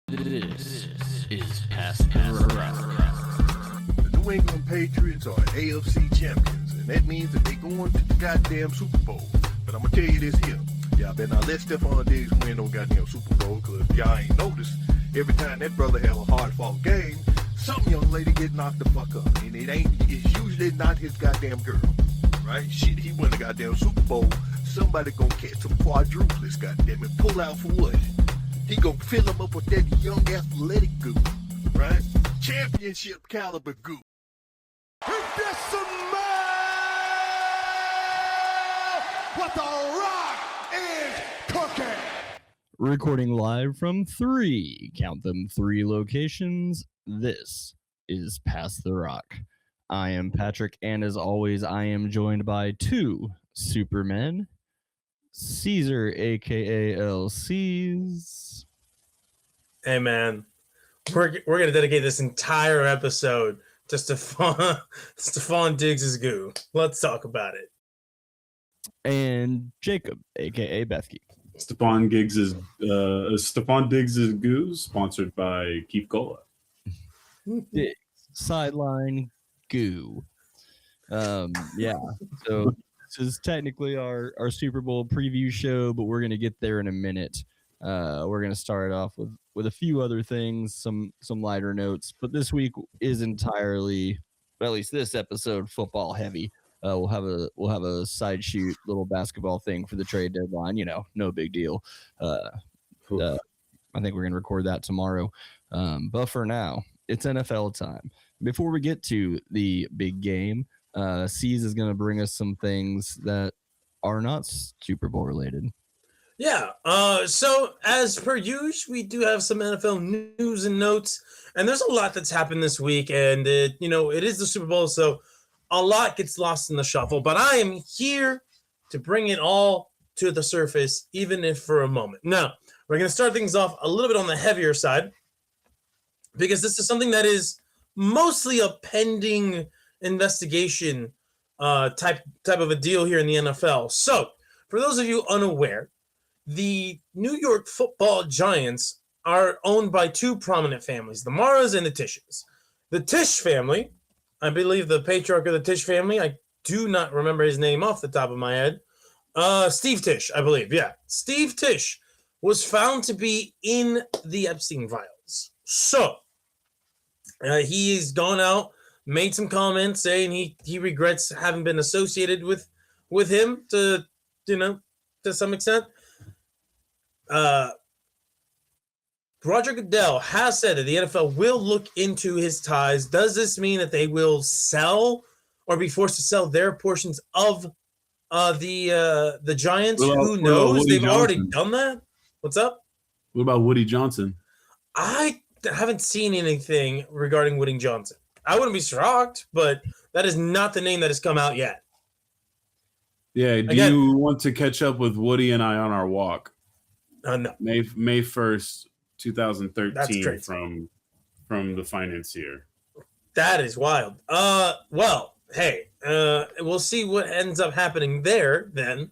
This is Past the Rock. The New England Patriots are AFC champions, and that means that they going to the goddamn Super Bowl. But I'm gonna tell you this here. Y'all better not let Stephon Diggs win no goddamn Super Bowl, because if y'all ain't noticed, every time that brother have a hard-fought game, some young lady get knocked the fuck up. And it's usually not his goddamn girl. Right? Shit, he won the goddamn Super Bowl. Somebody gonna catch some quadruplets, goddamn it. Pull out for what? He gonna fill him up with that young athletic goo, right? Championship caliber goo. This man, what the Rock is cooking. Recording live from three locations. This is Past the Rock. I am Patrick, and as always, I am joined by two supermen. Caesar, aka LCs. Hey man, we're gonna dedicate this entire episode to Stephon Diggs' goo. Let's talk about it. And Jacob, aka Bethke. Stephon Diggs' goo, sponsored by Keep Cola. Diggs, sideline goo. Yeah. So this is technically our Super Bowl preview show, but we're gonna get there in a minute. We're gonna start off with a few other things, some lighter notes, but this week is entirely, at least this episode, football heavy. We'll have a side shoot little basketball thing for the trade deadline. You know, no big deal. I think we're gonna record that tomorrow. But for now, it's NFL time. Before we get to the big game, C's is going to bring us some things that are not Super Bowl related. Yeah. So as per usual, we do have some NFL news and notes, and there's a lot that's happened this week, and it is the Super Bowl, so a lot gets lost in the shuffle. But I am here to bring it all to the surface, even if for a moment. Now, we're going to start things off a little bit on the heavier side, because this is something that is mostly a pending investigation type of a deal here in the NFL. So, for those of you unaware, the New York Football Giants are owned by two prominent families, the Maras and the Tishes. The Tish family, I believe the patriarch of the Tish family, I do not remember his name off the top of my head, Steve Tish, I believe. Yeah, Steve Tish was found to be in the Epstein files. So, he's gone out, made some comments saying he regrets having been associated with him to some extent. Roger Goodell has said that the NFL will look into his ties. Does this mean that they will sell or be forced to sell their portions of the Giants? Who knows? They've already done that. What's up? What about Woody Johnson? I haven't seen anything regarding Woody Johnson. I wouldn't be shocked, but that is not the name that has come out yet. Yeah, do you want to catch up with Woody and I on our walk? No. May 1st, 2013 from the financier. That is wild. Well, hey, we'll see what ends up happening there then.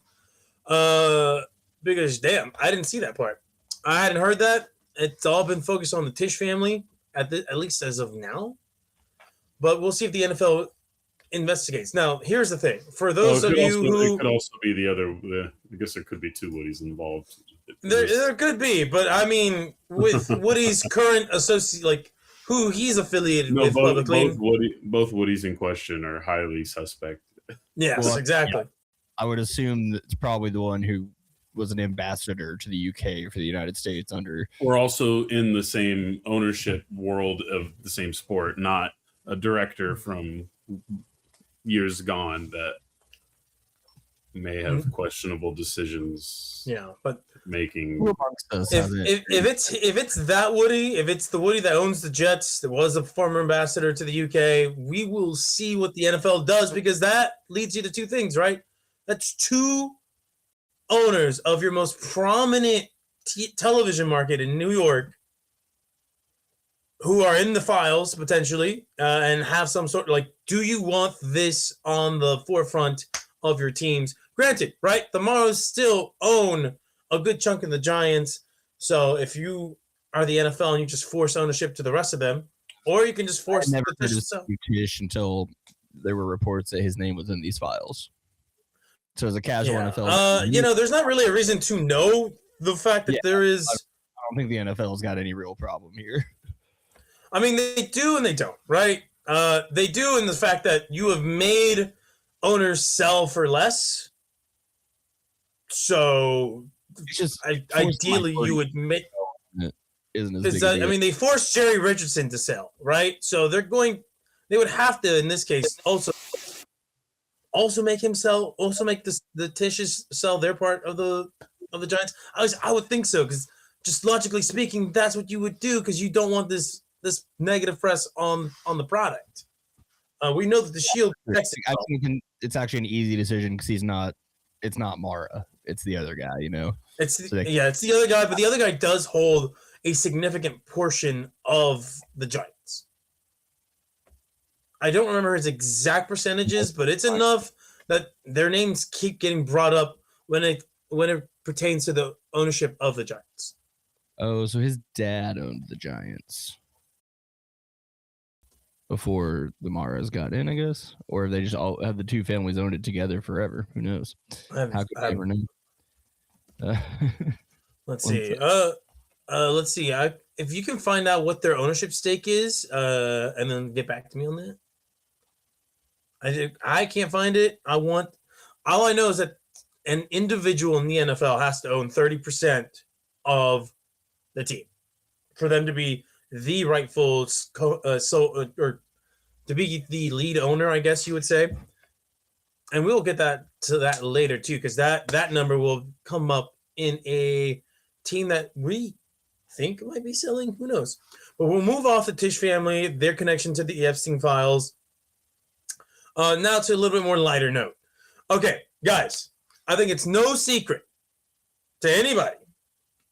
Because damn, I didn't see that part. I hadn't heard that. It's all been focused on the Tish family, at least as of now. But we'll see if the NFL investigates. Now, here's the thing. For those of you who... It could also be the other... I guess there could be two Woodies involved. There could be, but I mean, with Woody's current associate, like, who he's affiliated with publicly... Both Woodies in question are highly suspect. Yes, well, exactly. Yeah. I would assume that it's probably the one who was an ambassador to the UK for the United States under... Or also in the same ownership world of the same sport, not a director from years gone that may have questionable decisions. Yeah, but making... If it's that Woody, if it's the Woody that owns the Jets, that was a former ambassador to the UK, we will see what the NFL does, because that leads you to two things, right? That's two owners of your most prominent television market in New York who are in the files potentially and have some sort of, like, do you want this on the forefront of your teams? Granted, right? The Maras still own a good chunk of the Giants. So if you are the NFL and you just force ownership to the rest of them, or you can just force I never the heard Tish of to sell. Tish until there were reports that his name was in these files. So as a casual NFL, there's not really a reason to know the fact that there is. I don't think the NFL's got any real problem here. I mean, they do and they don't, right? They do in the fact that you have made owners sell for less. So It's just ideally you would make. Isn't as big a deal. I mean, they forced Jerry Richardson to sell, right? So they would have to, in this case, also make him sell, also make the Tishes sell their part of the Giants. I would think so, because just logically speaking, that's what you would do, because you don't want this negative press on the product. We know that the Shield. I think it's actually an easy decision because it's not Mara, it's the other guy. It's the other guy, but the other guy does hold a significant portion of the Giants. I don't remember his exact percentages, but it's enough that their names keep getting brought up when it pertains to the ownership of the Giants. Oh, so his dad owned the Giants before the Maras got in, I guess, or they just all have the two families owned it together forever. Who knows? How could I ever know? Let's see. Let's see. If you can find out what their ownership stake is, and then get back to me on that. I can't find it. All I know is that an individual in the NFL has to own 30% of the team for them to be the rightful or to be the lead owner, I guess you would say. And we'll get to that later too, because that number will come up in a team that we think might be selling. Who knows? But we'll move off the Tish family, their connection to the Epstein files. Now to a little bit more lighter note. Okay, guys, I think it's no secret to anybody,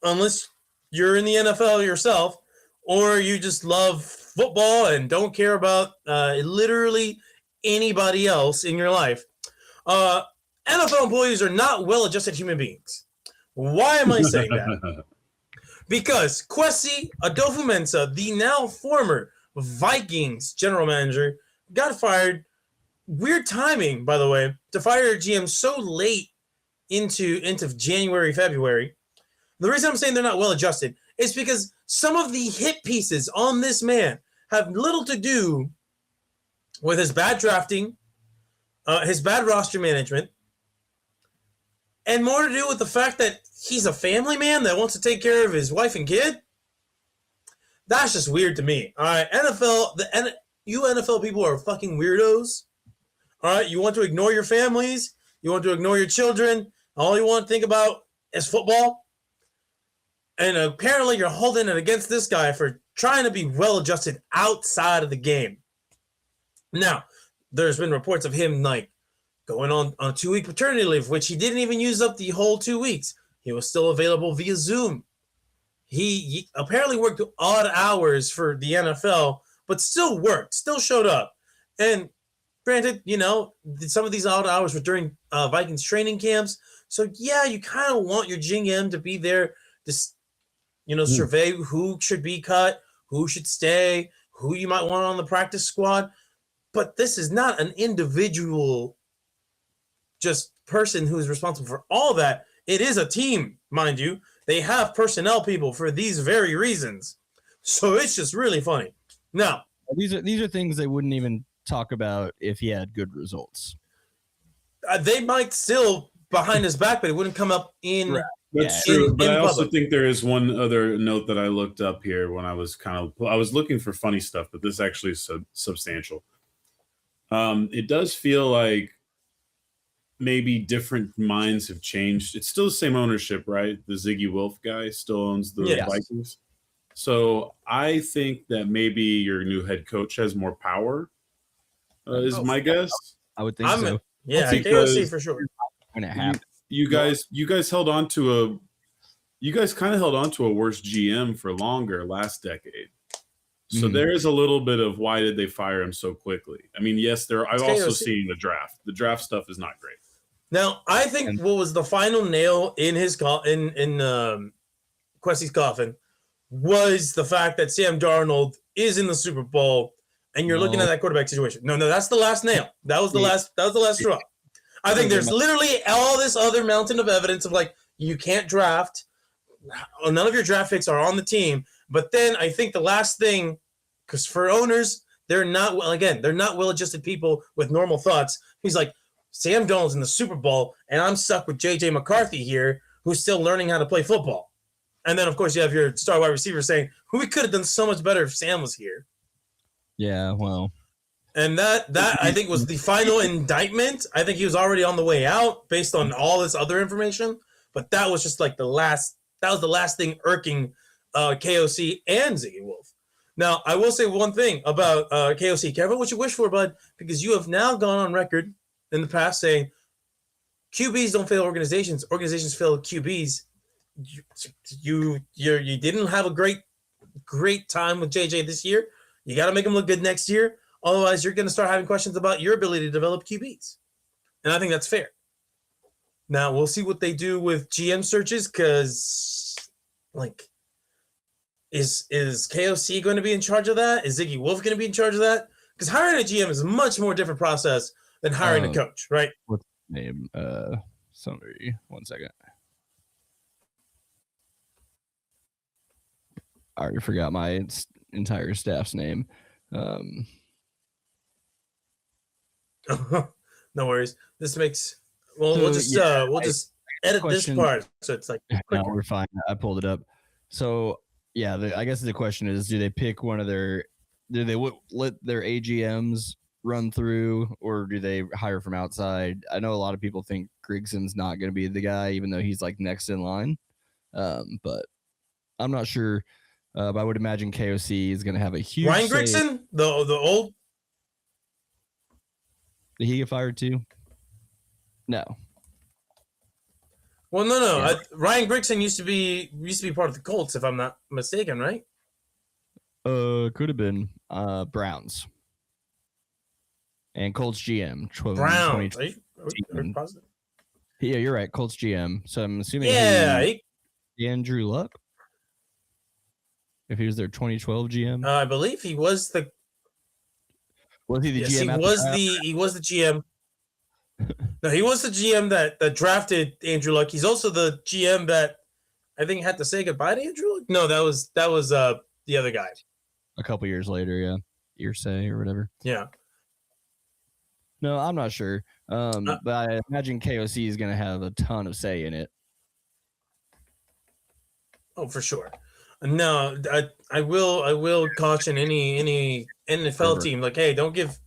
unless you're in the NFL yourself, or you just love football and don't care about literally anybody else in your life. NFL employees are not well-adjusted human beings. Why am I saying that? Because Kwesi Adofo-Mensah, the now former Vikings general manager, got fired. Weird timing, by the way, to fire a GM so late into January, February. The reason I'm saying they're not well-adjusted is because some of the hit pieces on this man have little to do with his bad drafting, his bad roster management, and more to do with the fact that he's a family man that wants to take care of his wife and kid. That's just weird to me. All right, you NFL people are fucking weirdos. All right, you want to ignore your families, you want to ignore your children, all you want to think about is football. And apparently you're holding it against this guy for trying to be well-adjusted outside of the game. Now, there's been reports of him going on a 2-week paternity leave, which he didn't even use up the whole 2 weeks. He was still available via Zoom. He apparently worked odd hours for the NFL, but still worked, still showed up. And granted, some of these odd hours were during Vikings training camps. So, yeah, you kind of want your GM to be there to, survey who should be cut, who should stay, who you might want on the practice squad. But this is not an individual just person who is responsible for all that. It is a team, mind you. They have personnel people for these very reasons. So it's just really funny. Now, these are things they wouldn't even talk about if he had good results. They might still behind his back, but it wouldn't come up in. Right. That's true, but I also think there is one other note that I looked up here when I was looking for funny stuff, but this actually is substantial. It does feel like maybe different minds have changed. It's still the same ownership, right? The Ziggy Wolf guy still owns the Vikings. So I think that maybe your new head coach has more power, is my guess. I would think so. Yeah, KOC for sure. When it happened. You guys held on to you guys kind of held on to a worse GM for longer last decade. So there is a little bit of why did they fire him so quickly? I mean, yes, I've also seen the draft. The draft stuff is not great. Now, I think what was the final nail in his in Kwesi's coffin was the fact that Sam Darnold is in the Super Bowl, and you're looking at that quarterback situation. No, that's the last nail. That was the last straw. I think there's literally all this other mountain of evidence of like you can't draft. None of your draft picks are on the team. But then I think the last thing, because for owners, they're not well-adjusted people with normal thoughts. He's like, Sam Darnold's in the Super Bowl, and I'm stuck with J.J. McCarthy here, who's still learning how to play football. And then, of course, you have your star wide receiver saying, we could have done so much better if Sam was here. Yeah, well. And that I think was the final indictment. I think he was already on the way out based on all this other information. But that was just like the last thing irking KOC and Ziggy Wolf. Now, I will say one thing about KOC. Careful what you wish for, bud, because you have now gone on record in the past saying QBs don't fail organizations. Organizations fail QBs. You didn't have a great time with JJ this year. You got to make him look good next year. Otherwise, you're going to start having questions about your ability to develop QBs. And I think that's fair. Now, we'll see what they do with GM searches because, like, is KOC going to be in charge of that? Is Ziggy Wolf going to be in charge of that? Because hiring a GM is a much more different process than hiring a coach, right? What's his name? Somebody, 1 second. I already forgot my entire staff's name. No worries. This makes we'll just edit this part so it's like no, we're fine. I pulled it up. So yeah, I guess the question is, do they pick one of their? Do they let their AGMs run through, or do they hire from outside? I know a lot of people think Grigson's not going to be the guy, even though he's like next in line. But I'm not sure. But I would imagine KOC is going to have a huge. Ryan Grigson, the old. Did he get fired too? No. Well, no. Yeah. Ryan Grigson used to be part of the Colts, if I'm not mistaken, right? Could have been Browns and Colts GM. Browns. Are you positive? Yeah, you're right. Colts GM. So I'm assuming. Yeah. Andrew Luck. If he was their 2012 GM, I believe he was the. Was he the yes, GM? He was the GM. No, he was the GM that drafted Andrew Luck. He's also the GM that I think had to say goodbye to Andrew Luck. No, that was the other guy. A couple years later, yeah, Irsay or whatever. Yeah. No, I'm not sure. But I imagine KOC is going to have a ton of say in it. Oh, for sure. No, I will caution any NFL team, like, hey, don't give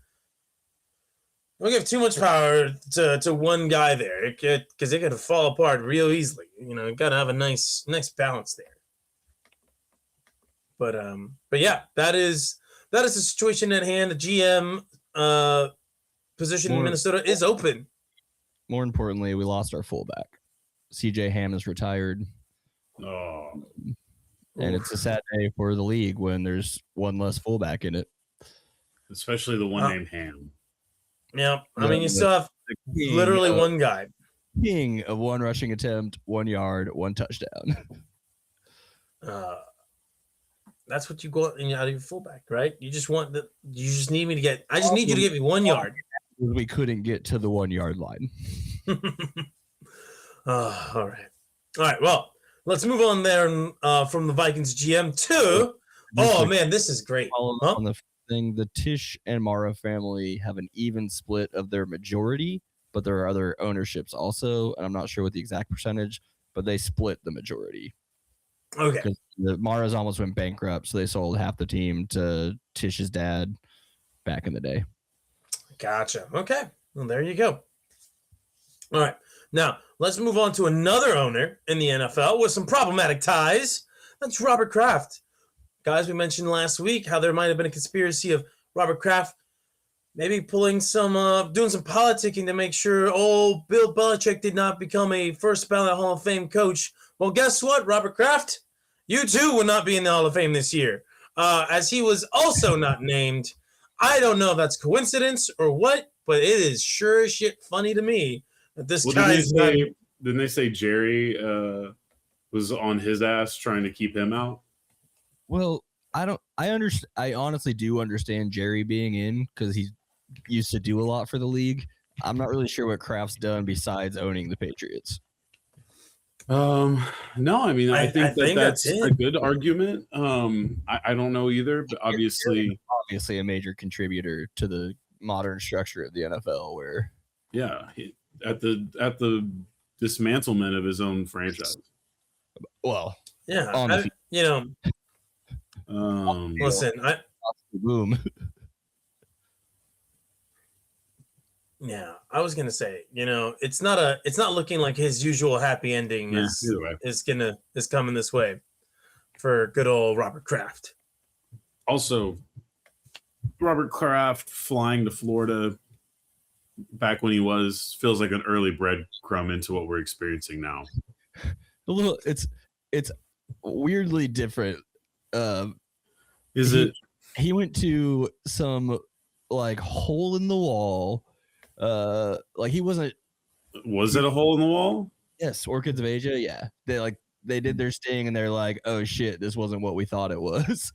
too much power to one guy there, because it could fall apart real easily. You know, got to have a nice balance there. But yeah, that is the situation at hand. The GM position in Minnesota is open. More importantly, we lost our fullback. CJ Ham is retired. Oh. And it's a sad day for the league when there's one less fullback in it. Especially the one named Ham. Yeah, I mean, you still have literally one guy. King of one rushing attempt, 1 yard, 1 touchdown. That's what you go out of your fullback, right? You just need me to get. I just need you to give me 1 yard. We couldn't get to the 1 yard line. All right. Well. Let's move on there from the Vikings GM to man, this is great. On the thing, the Tisch and Mara family have an even split of their majority, but there are other ownerships also, and I'm not sure what the exact percentage, but they split the majority. Okay. The Mara's almost went bankrupt, so they sold half the team to Tisch's dad back in the day. Gotcha. Okay. Well, there you go. All right. Now, let's move on to another owner in the NFL with some problematic ties. That's Robert Kraft. Guys, we mentioned last week how there might have been a conspiracy of Robert Kraft maybe doing some politicking to make sure Bill Belichick did not become a first ballot Hall of Fame coach. Well, guess what, Robert Kraft? You too will not be in the Hall of Fame this year, as he was also not named. I don't know if that's coincidence or what, but it is sure as shit funny to me. This guy didn't they say Jerry was on his ass trying to keep him out? Well, I honestly do understand Jerry being in because he used to do a lot for the league. I'm not really sure what Kraft's done besides owning the Patriots. No, I mean, I think that's that's a it. good argument. I don't know either, but obviously, Obviously a major contributor to the modern structure of the NFL where yeah, at the dismantlement of his own franchise. well, Yeah, on the listen, boom. yeah, I was gonna say, it's not looking like his usual happy ending Yeah, either way. is coming this way for good old Robert Kraft. Also, Robert Kraft flying to Florida back when he feels like an early breadcrumb into what we're experiencing now. It's weirdly different. He went to some like hole in the wall. Like he wasn't. Was it a hole in the wall? Yes, Orchids of Asia. Yeah, they did their sting and they're like, oh shit, this wasn't what we thought it was.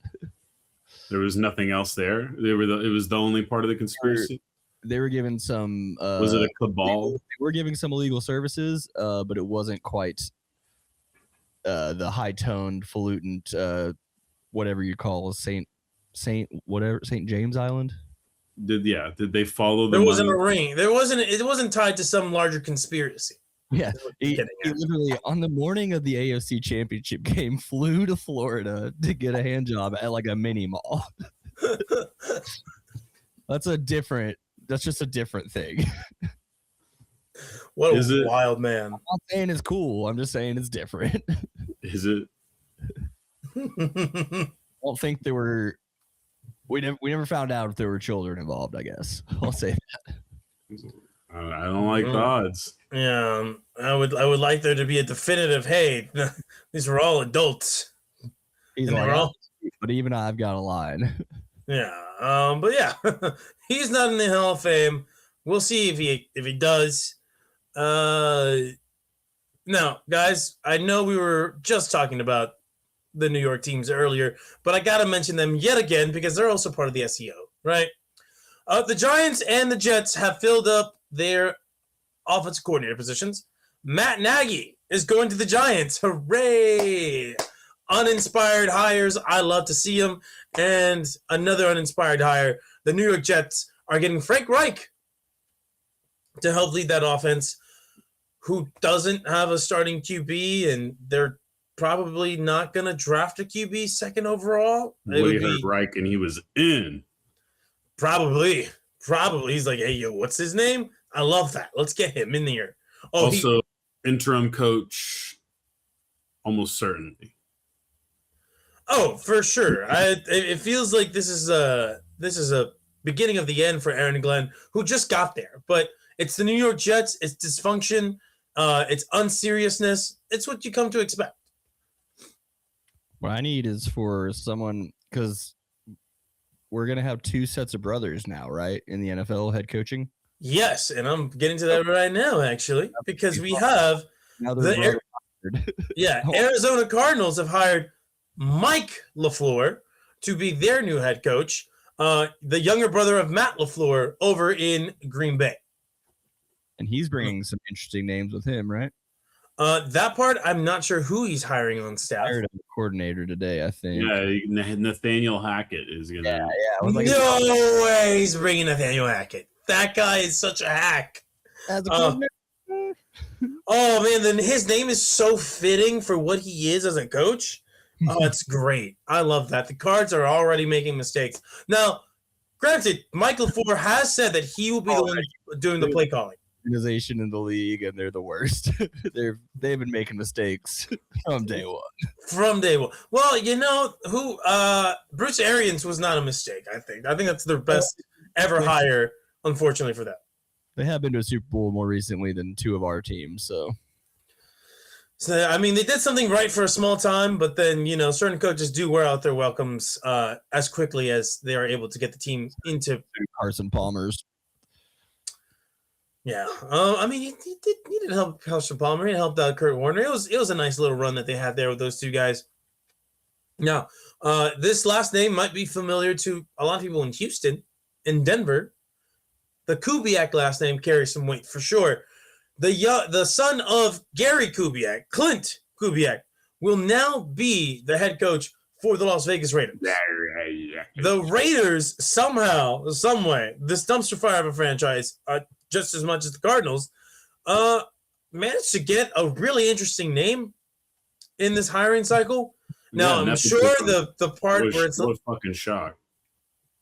There was nothing else there. It was the only part of the conspiracy. They were given some. Was it a cabal? They were giving some illegal services, but it wasn't quite the high-toned, falutin, whatever you call Saint James Island. Did they follow the There wasn't money? a ring. It wasn't tied to some larger conspiracy. Yeah, he literally on the morning of the AFC Championship game flew to Florida to get a hand job at like a mini mall. That's just a different thing. What a wild man. I'm not saying it's cool. I'm just saying it's different. Is it? I don't think there were. We never found out if there were children involved. I guess I'll say that. I don't like the odds. Yeah, I would like there to be a definitive. Hey, these were all adults. He's like, but even I've got a line. Yeah, but yeah, he's not in the Hall of Fame. We'll see if he does. Now, guys, I know we were just talking about the New York teams earlier, but I got to mention them yet again because they're also part of the SEO, right? The Giants and the Jets have filled up their offensive coordinator positions. Matt Nagy is going to the Giants. Hooray! Uninspired hires. I love to see them. And another uninspired hire. The New York Jets are getting Frank Reich to help lead that offense, who doesn't have a starting QB, and they're probably not going to draft a QB second overall. We heard Reich and he was in. Probably. He's like, hey, yo, what's his name? I love that. Let's get him in here. Also, interim coach, almost certainly. Oh, for sure. It feels like this is a beginning of the end for Aaron Glenn, who just got there. But it's the New York Jets. It's dysfunction. It's unseriousness. It's what you come to expect. What I need is for someone, because we're going to have two sets of brothers now, right, in the NFL head coaching? Yes, and I'm getting to that right now, actually, because we have Arizona Cardinals have hired Mike LaFleur to be their new head coach, the younger brother of Matt LaFleur over in Green Bay. And he's bringing some interesting names with him, right? That part, I'm not sure who he's hiring on staff. Hired a coordinator today, I think. Yeah, Nathaniel Hackett is going to. Yeah. I was like, no way he's bringing Nathaniel Hackett. That guy is such a hack. Oh, man, then his name is so fitting for what he is as a coach. Oh, it's great. I love that. The Cards are already making mistakes. Now, granted, Mike LaFleur has said that he will be the one doing the play calling. Organization in the league, and they're the worst. They've been making mistakes from day one. Well, you know who? Bruce Arians was not a mistake. I think that's their best ever hire. Unfortunately for them, they have been to a Super Bowl more recently than two of our teams. So I mean, they did something right for a small time, but then certain coaches do wear out their welcomes as quickly as they are able to get the team into Carson Palmer's. Yeah, I mean, he did help Carson Palmer. He helped out Kurt Warner. It was a nice little run that they had there with those two guys. Now, this last name might be familiar to a lot of people in Houston, in Denver. The Kubiak last name carries some weight for sure. The son of Gary Kubiak, Clint Kubiak, will now be the head coach for the Las Vegas Raiders. The Raiders somehow, some way, this dumpster fire of a franchise, just as much as the Cardinals, managed to get a really interesting name in this hiring cycle. Now, I'm sure the part where it's fucking shocked.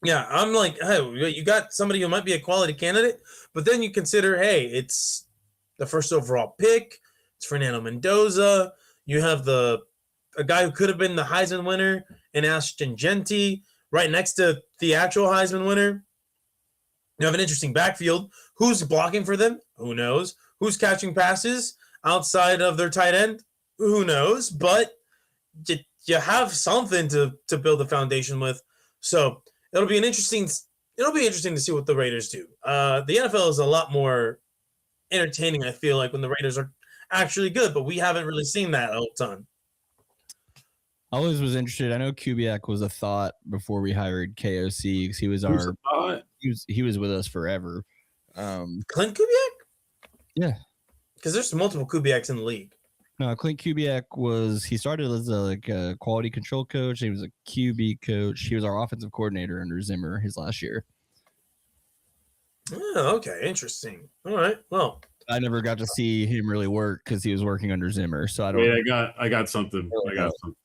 Yeah, I'm like, hey, you got somebody who might be a quality candidate, but then you consider, hey, it's the first overall pick. It's Fernando Mendoza. You have a guy who could have been the Heisman winner in Ashton Genty right next to the actual Heisman winner. You have an interesting backfield. Who's blocking for them? Who knows? Who's catching passes outside of their tight end? Who knows? But you have something to build the foundation with. So it'll be interesting to see what the Raiders do. The NFL is a lot more entertaining, I feel like, when the Raiders are actually good, but we haven't really seen that a whole ton. I always was interested. I know Kubiak was a thought before we hired KOC because he was he was with us forever. Clint Kubiak? Yeah. Because there's multiple Kubiaks in the league. No, Clint Kubiak he started as a quality control coach. He was a QB coach. He was our offensive coordinator under Zimmer his last year. Oh, okay. Interesting. All right. Well, I never got to see him really work because he was working under Zimmer. So I don't. Wait, I got something. I got something.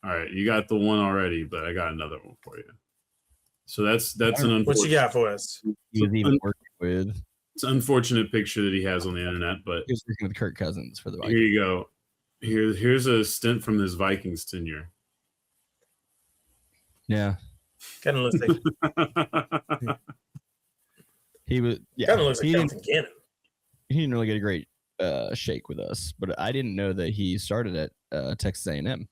All right, you got the one already, but I got another one for you. So that's an unfortunate. What you got for us? He was even working with. It's an unfortunate picture that he has on the internet, but he was working with Kirk Cousins for the Vikings. Here you go. Here's a stint from his Vikings tenure. Yeah. Kind of looks like he was. Yeah. Kind of looks like Jonathan Gannon. He didn't really get a great shake with us, but I didn't know that he started at Texas A&M.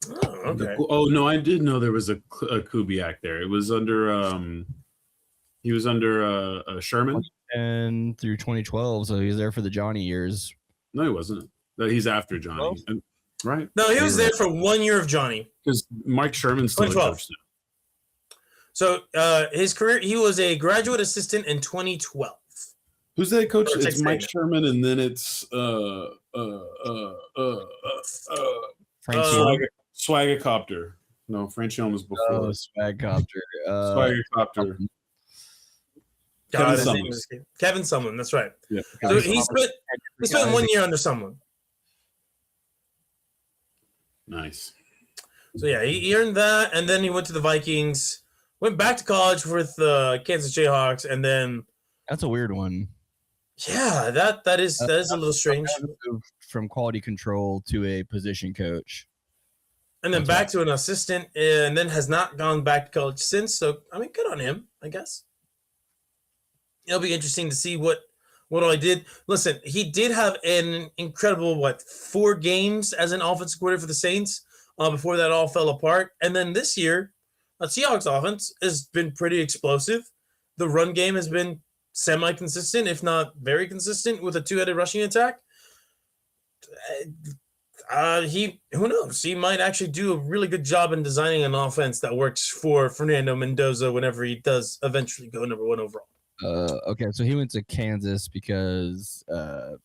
Oh, okay. Oh no, I did know there was a Kubiak there. It was under he was under Sherman and through 2012, so he was there for the Johnny years. No, he wasn't. He's after Johnny, right? No, he was there for 1 year of Johnny because Mike Sherman still coached him. So his career, he was a graduate assistant in 2012. Who's that coach? It's Mike Sherman, and then it's Swagacopter. No, Francione was before. Oh, Swagcopter. Swagacopter. Kevin Sumlin, that's right. Yeah. So he spent 1 year under someone. Nice. So yeah, he earned that, and then he went to the Vikings, went back to college with the Kansas Jayhawks, and then that's a weird one. Yeah, that is a little strange. From quality control to a position coach. And then back to an assistant, and then has not gone back to college since. So, I mean, good on him, I guess. It'll be interesting to see what all he did. Listen, he did have an incredible, 4 games as an offensive coordinator for the Saints before that all fell apart. And then this year, the Seahawks offense has been pretty explosive. The run game has been semi-consistent, if not very consistent, with a 2-headed rushing attack. Who knows? He might actually do a really good job in designing an offense that works for Fernando Mendoza whenever he does eventually go number 1 overall. Okay, so he went to Kansas because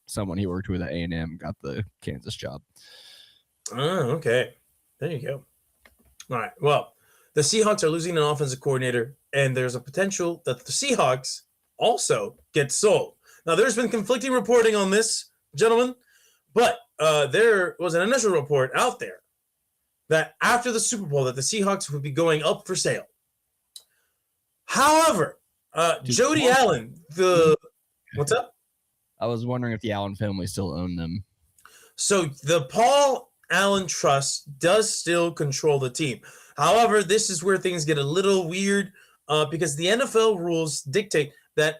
someone he worked with at A&M got the Kansas job. Oh, okay. There you go. All right. Well, the Seahawks are losing an offensive coordinator, and there's a potential that the Seahawks also get sold. Now, there's been conflicting reporting on this, gentlemen, but there was an initial report out there that after the Super Bowl that the Seahawks would be going up for sale. However, Jody Allen, what's up? I was wondering if the Allen family still owned them. So the Paul Allen Trust does still control the team. However, this is where things get a little weird because the NFL rules dictate that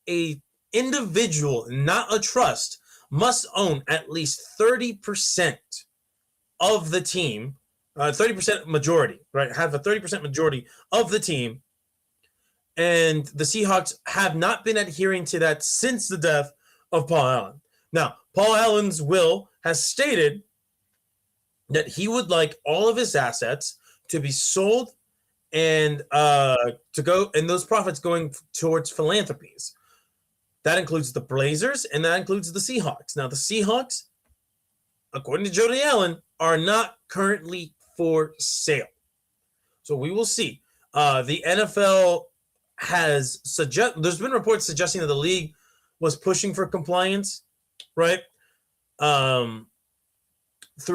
a individual, not a trust, must own at least 30% of the team, 30% majority, right? Have a 30% majority of the team. And the Seahawks have not been adhering to that since the death of Paul Allen. Now, Paul Allen's will has stated that he would like all of his assets to be sold and to go, and those profits going towards philanthropies. That includes the Blazers and that includes the Seahawks. Now, the Seahawks, according to Jody Allen, are not currently for sale. So we will see. The NFL has there's been reports suggesting that the league was pushing for compliance, right? Through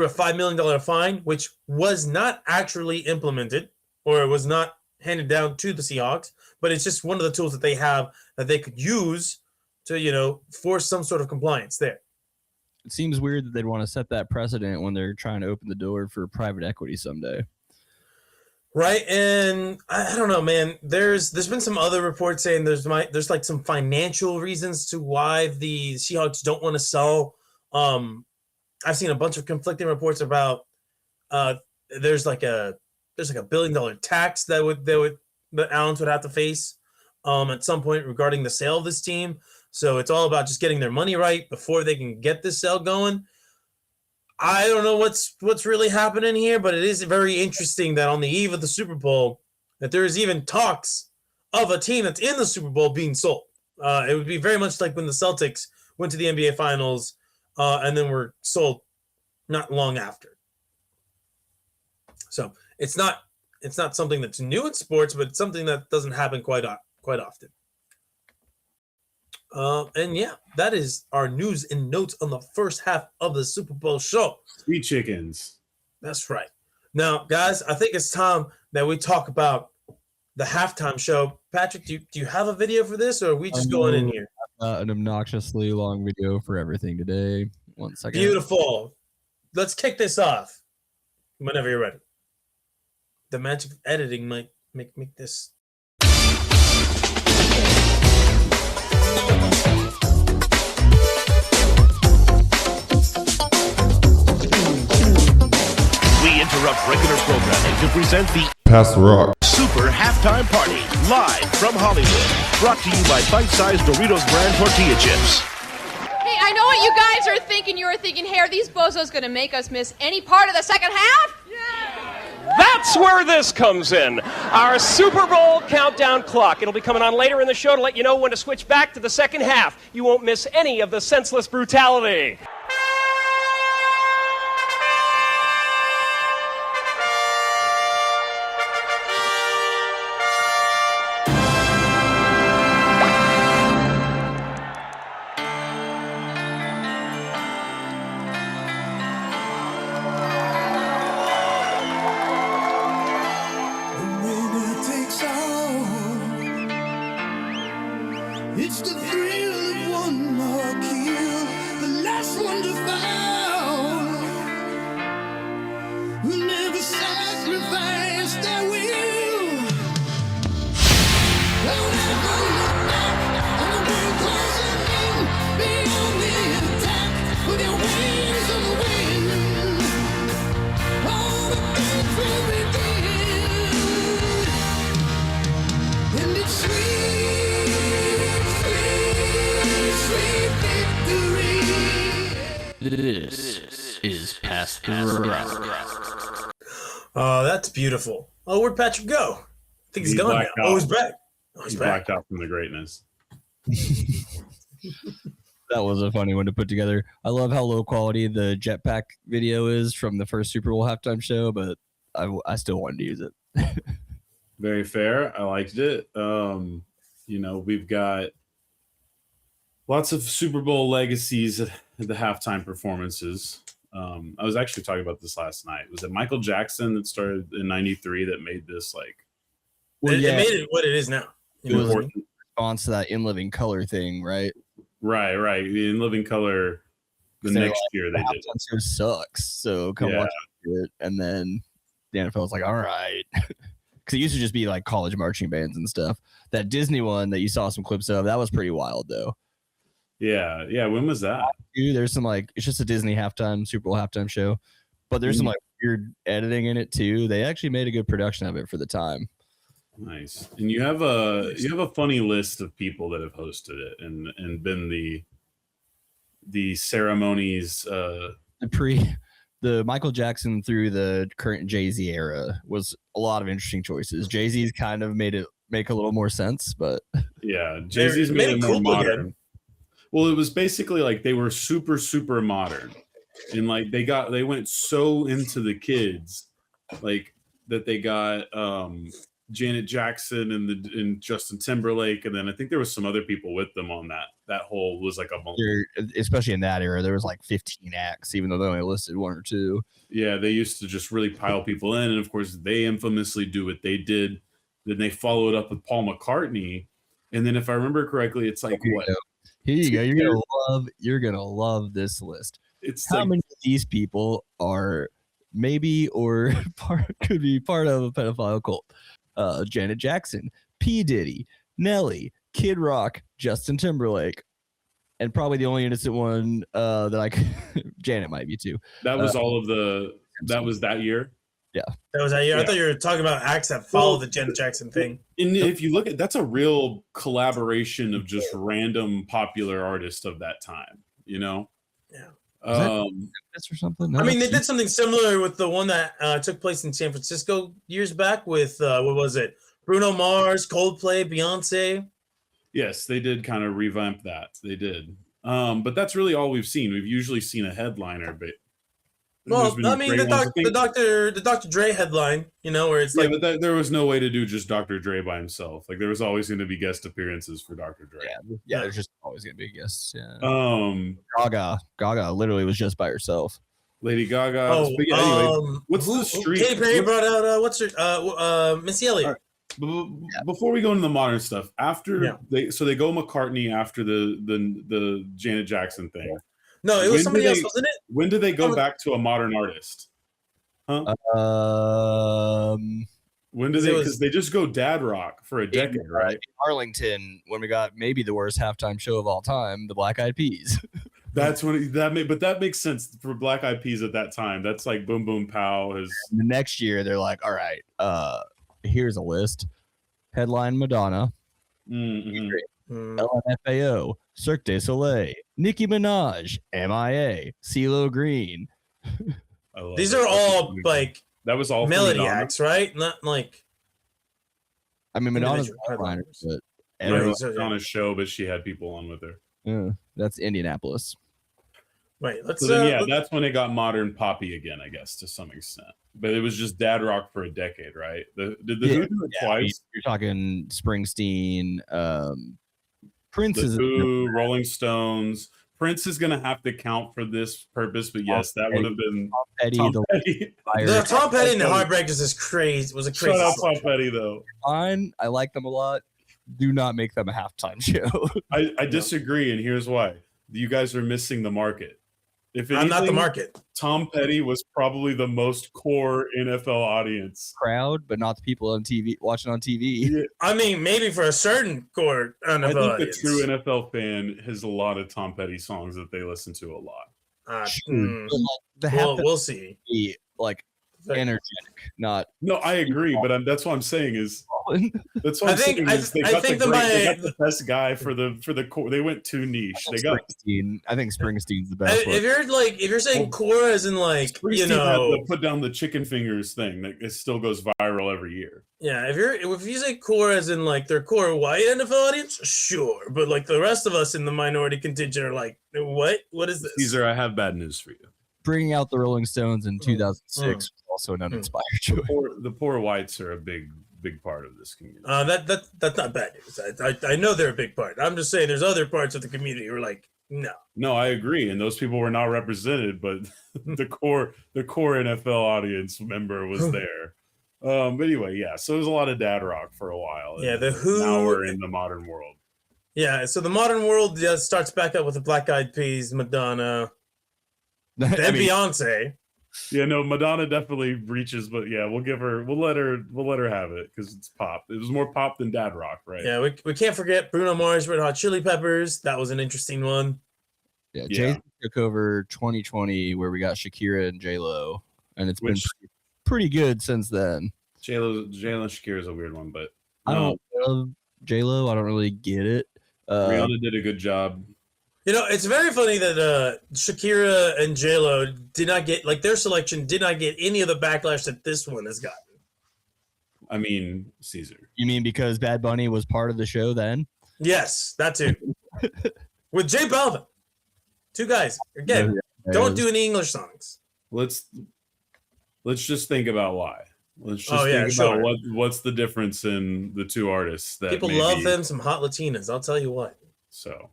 a $5 million fine, which was not actually implemented or was not handed down to the Seahawks, but it's just one of the tools that they have that they could use to, force some sort of compliance there. It seems weird that they'd want to set that precedent when they're trying to open the door for private equity someday. Right, and I don't know, man. There's been some other reports saying there's like some financial reasons to why the Seahawks don't want to sell. I've seen a bunch of conflicting reports about there's like a $1 billion tax that Allens would have to face at some point regarding the sale of this team. So it's all about just getting their money right before they can get this sale going. I don't know what's really happening here, but it is very interesting that on the eve of the Super Bowl, that there is even talks of a team that's in the Super Bowl being sold. It would be very much like when the Celtics went to the NBA Finals and then were sold not long after. So it's not something that's new in sports, but it's something that doesn't happen quite often. And yeah, that is our news and notes on the first half of the Super Bowl show. Sweet chickens. That's right. Now, guys, I think it's time that we talk about the halftime show. Patrick, do you have a video for this, or are we just going in here? An obnoxiously long video for everything today. 1 second. Beautiful. Let's kick this off whenever you're ready. The magic of editing might make this. We interrupt regular programming to present the Pass the rock. Super Halftime Party, live from Hollywood. Brought to you by bite-sized Doritos brand tortilla chips. Hey, I know what you guys are thinking. You were thinking, hey, are these bozos going to make us miss any part of the second half? That's where this comes in. Our Super Bowl countdown clock. It'll be coming on later in the show to let you know when to switch back to the second half. You won't miss any of the senseless brutality. It's the thrill of one more kill, the last one to fall. We'll never sacrifice their will. Don't ever look back on the world closing in. Be on the attack with your wings of the wind. All the things will begin, and it's sweet. This is Pass the Rock. Oh, that's beautiful. Oh, where'd Patrick go? I think he's gone now. Oh, he's back. Oh, he's back. Blacked out from the greatness. That was a funny one to put together. I love how low quality the jetpack video is from the first Super Bowl halftime show, but I still wanted to use it. Very fair. I liked it. We've got lots of Super Bowl legacies at the halftime performances. I was actually talking about this last night. Was it Michael Jackson that started in '93 that made this it made it what it is now. It was in response to that In Living Color thing, right? Right. In Living Color, the next year they did. It sucks. So come watch it. And then the NFL was like, all right. Because it used to just be like college marching bands and stuff. That Disney one that you saw some clips of, that was pretty wild though. Yeah. When was that? Dude, there's some it's just a Disney Super Bowl halftime show, but there's some weird editing in it too. They actually made a good production of it for the time. Nice. And you have a funny list of people that have hosted it and been the ceremonies. The the Michael Jackson through the current Jay-Z era was a lot of interesting choices. Jay-Z's kind of made it make a little more sense, but yeah, Jay-Z's made it more cool modern. again. Well, it was basically like they were super, super modern. And like they went so into the kids, like that they got Janet Jackson and Justin Timberlake, and then I think there was some other people with them on that whole was like a especially in that era, there was like 15 acts, even though they only listed one or two. Yeah, they used to just really pile people in, and of course they infamously do what they did. Then they followed up with Paul McCartney, and then if I remember correctly, it's like what? Here you go. You're gonna love this list. It's how many of these people are maybe or could be part of a pedophile cult? Janet Jackson, P. Diddy, Nelly, Kid Rock, Justin Timberlake, and probably the only innocent one Janet might be too. That was all of the. That was that year. Yeah, that was that year. I thought you were talking about acts that follow the Janet Jackson thing. And if you look at that's a real collaboration of just random popular artists of that time. You know. Yeah. Or something. I mean, they did something similar with the one that took place in San Francisco years back with what was it? Bruno Mars, Coldplay, Beyonce. Yes, they did kind of revamp that. They did, but that's really all we've seen. We've usually seen a headliner, but well, I mean, the Dr. Dre headline, you know, where it's like, but there was no way to do just Dr. Dre by himself. Like there was always going to be guest appearances for Dr. Dre. Yeah, there's just always going to be guests. Yeah. Gaga literally was just by herself. Lady Gaga. But yeah, anyway, what's the street? Katy Perry brought out what's her Missy Elliott. Before we go into the modern stuff, after they go McCartney after the Janet Jackson thing. No, it was somebody else, wasn't it? When do they go back to a modern artist? Huh? When do they? Because they just go dad rock for a decade, right? Arlington, when we got maybe the worst halftime show of all time, the Black Eyed Peas. That's when that makes sense for Black Eyed Peas at that time. That's like Boom Boom Pow. The next year, they're like, all right, here's a list. Headline Madonna. LMFAO, Cirque du Soleil, Nicki Minaj, MIA, CeeLo Green. These are all like that was all melody acts, right? Not like. I mean, Madonna's headliner, but on a show, but she had people on with her. Yeah, that's Indianapolis. Wait, let's. That's when it got modern poppy again, I guess, to some extent. But it was just dad rock for a decade, right? Did the Who do it twice? You're talking Springsteen, Prince is Who, Rolling Stones. Prince is going to have to count for this purpose, but yes, that would have been Tom Petty. The Tom Petty and the Heartbreakers is crazy. Was a crazy. Shout out Tom Petty though. Fine, I like them a lot. Do not make them a halftime show. I disagree, and here's why. You guys are missing the market. If anything, I'm not the market. Tom Petty was probably the most core NFL audience crowd, but not the people on TV watching on TV. Yeah. I mean, maybe for a certain core NFL I think audience. the true NFL fan has a lot of Tom Petty songs that they listen to a lot. We'll see. Like energetic, not. No, I agree, but that's what I'm saying is. That's what they got the best guy for the core. They went too niche. They got Springsteen. I think Springsteen's the best. If you're saying core as in like Springsteen had the put down the chicken fingers thing that it still goes viral every year. Yeah, if you say core as in like their core white NFL audience, sure, but like the rest of us in the minority contingent are like, what is this? Caesar, I have bad news for you. Bringing out the Rolling Stones in 2006 was also an uninspired choice. The poor whites are a big part of this community. That's not bad news. I know they're a big part. I'm just saying there's other parts of the community who are like, no, I agree, and those people were not represented, but the core NFL audience member was there. But anyway, yeah. So there's a lot of dad rock for a while. Yeah, the Who. Now we're in the modern world. Yeah, so the modern world starts back up with the Black Eyed Peas, Madonna, then Beyonce. Yeah, no, Madonna definitely reaches, but yeah, we'll let her have it because it's pop. It was more pop than dad rock, right? Yeah, we can't forget Bruno Mars, Red Hot Chili Peppers. That was an interesting one. Yeah, Jay took over 2020 where we got Shakira and J-Lo, and it's been pretty good since then. J-Lo and Shakira is a weird one, but I don't love J-Lo. I don't really get it. Rihanna did a good job. You know, it's very funny that Shakira and J-Lo did not get, like, their selection did not get any of the backlash that this one has gotten. I mean, Caesar. You mean because Bad Bunny was part of the show then? Yes, that too. With J Balvin. Two guys. Again, don't do any English songs. Let's just think about why. Let's just think about what's the difference in the two artists that people love them some hot Latinas, I'll tell you what. So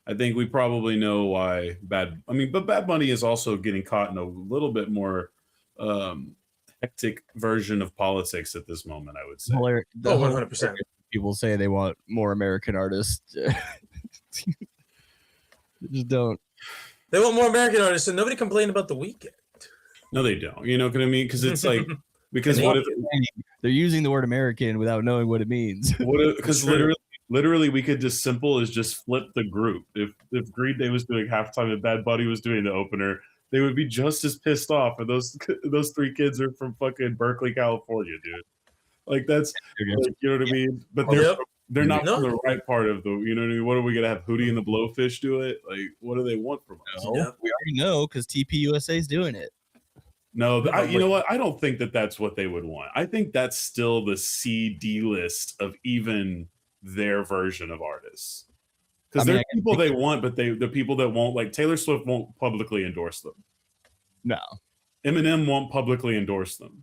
I think we probably know why but Bad Bunny is also getting caught in a little bit more hectic version of politics at this moment, I would say. 100%. People say they want more American artists. Just don't. They want more American artists, and nobody complained about The Weeknd. No, they don't. You know what I mean? Because it's like, because what if they're using the word American without knowing what it means? Because literally, we could just simple as just flip the group. If Green Day was doing halftime and Bad Bunny was doing the opener, they would be just as pissed off. And those three kids are from fucking Berkeley, California, dude. Like that's, like, you know what I mean? But they're not from the right part of the, you know what I mean? What are we gonna have Hootie and the Blowfish do it? Like, what do they want from us? We already know because TPUSA is doing it. No, you know what? I don't think that that's what they would want. I think that's still the C-D list of even their version of artists. Because they're people they want, but the people that won't, like Taylor Swift won't publicly endorse them. No. Eminem won't publicly endorse them.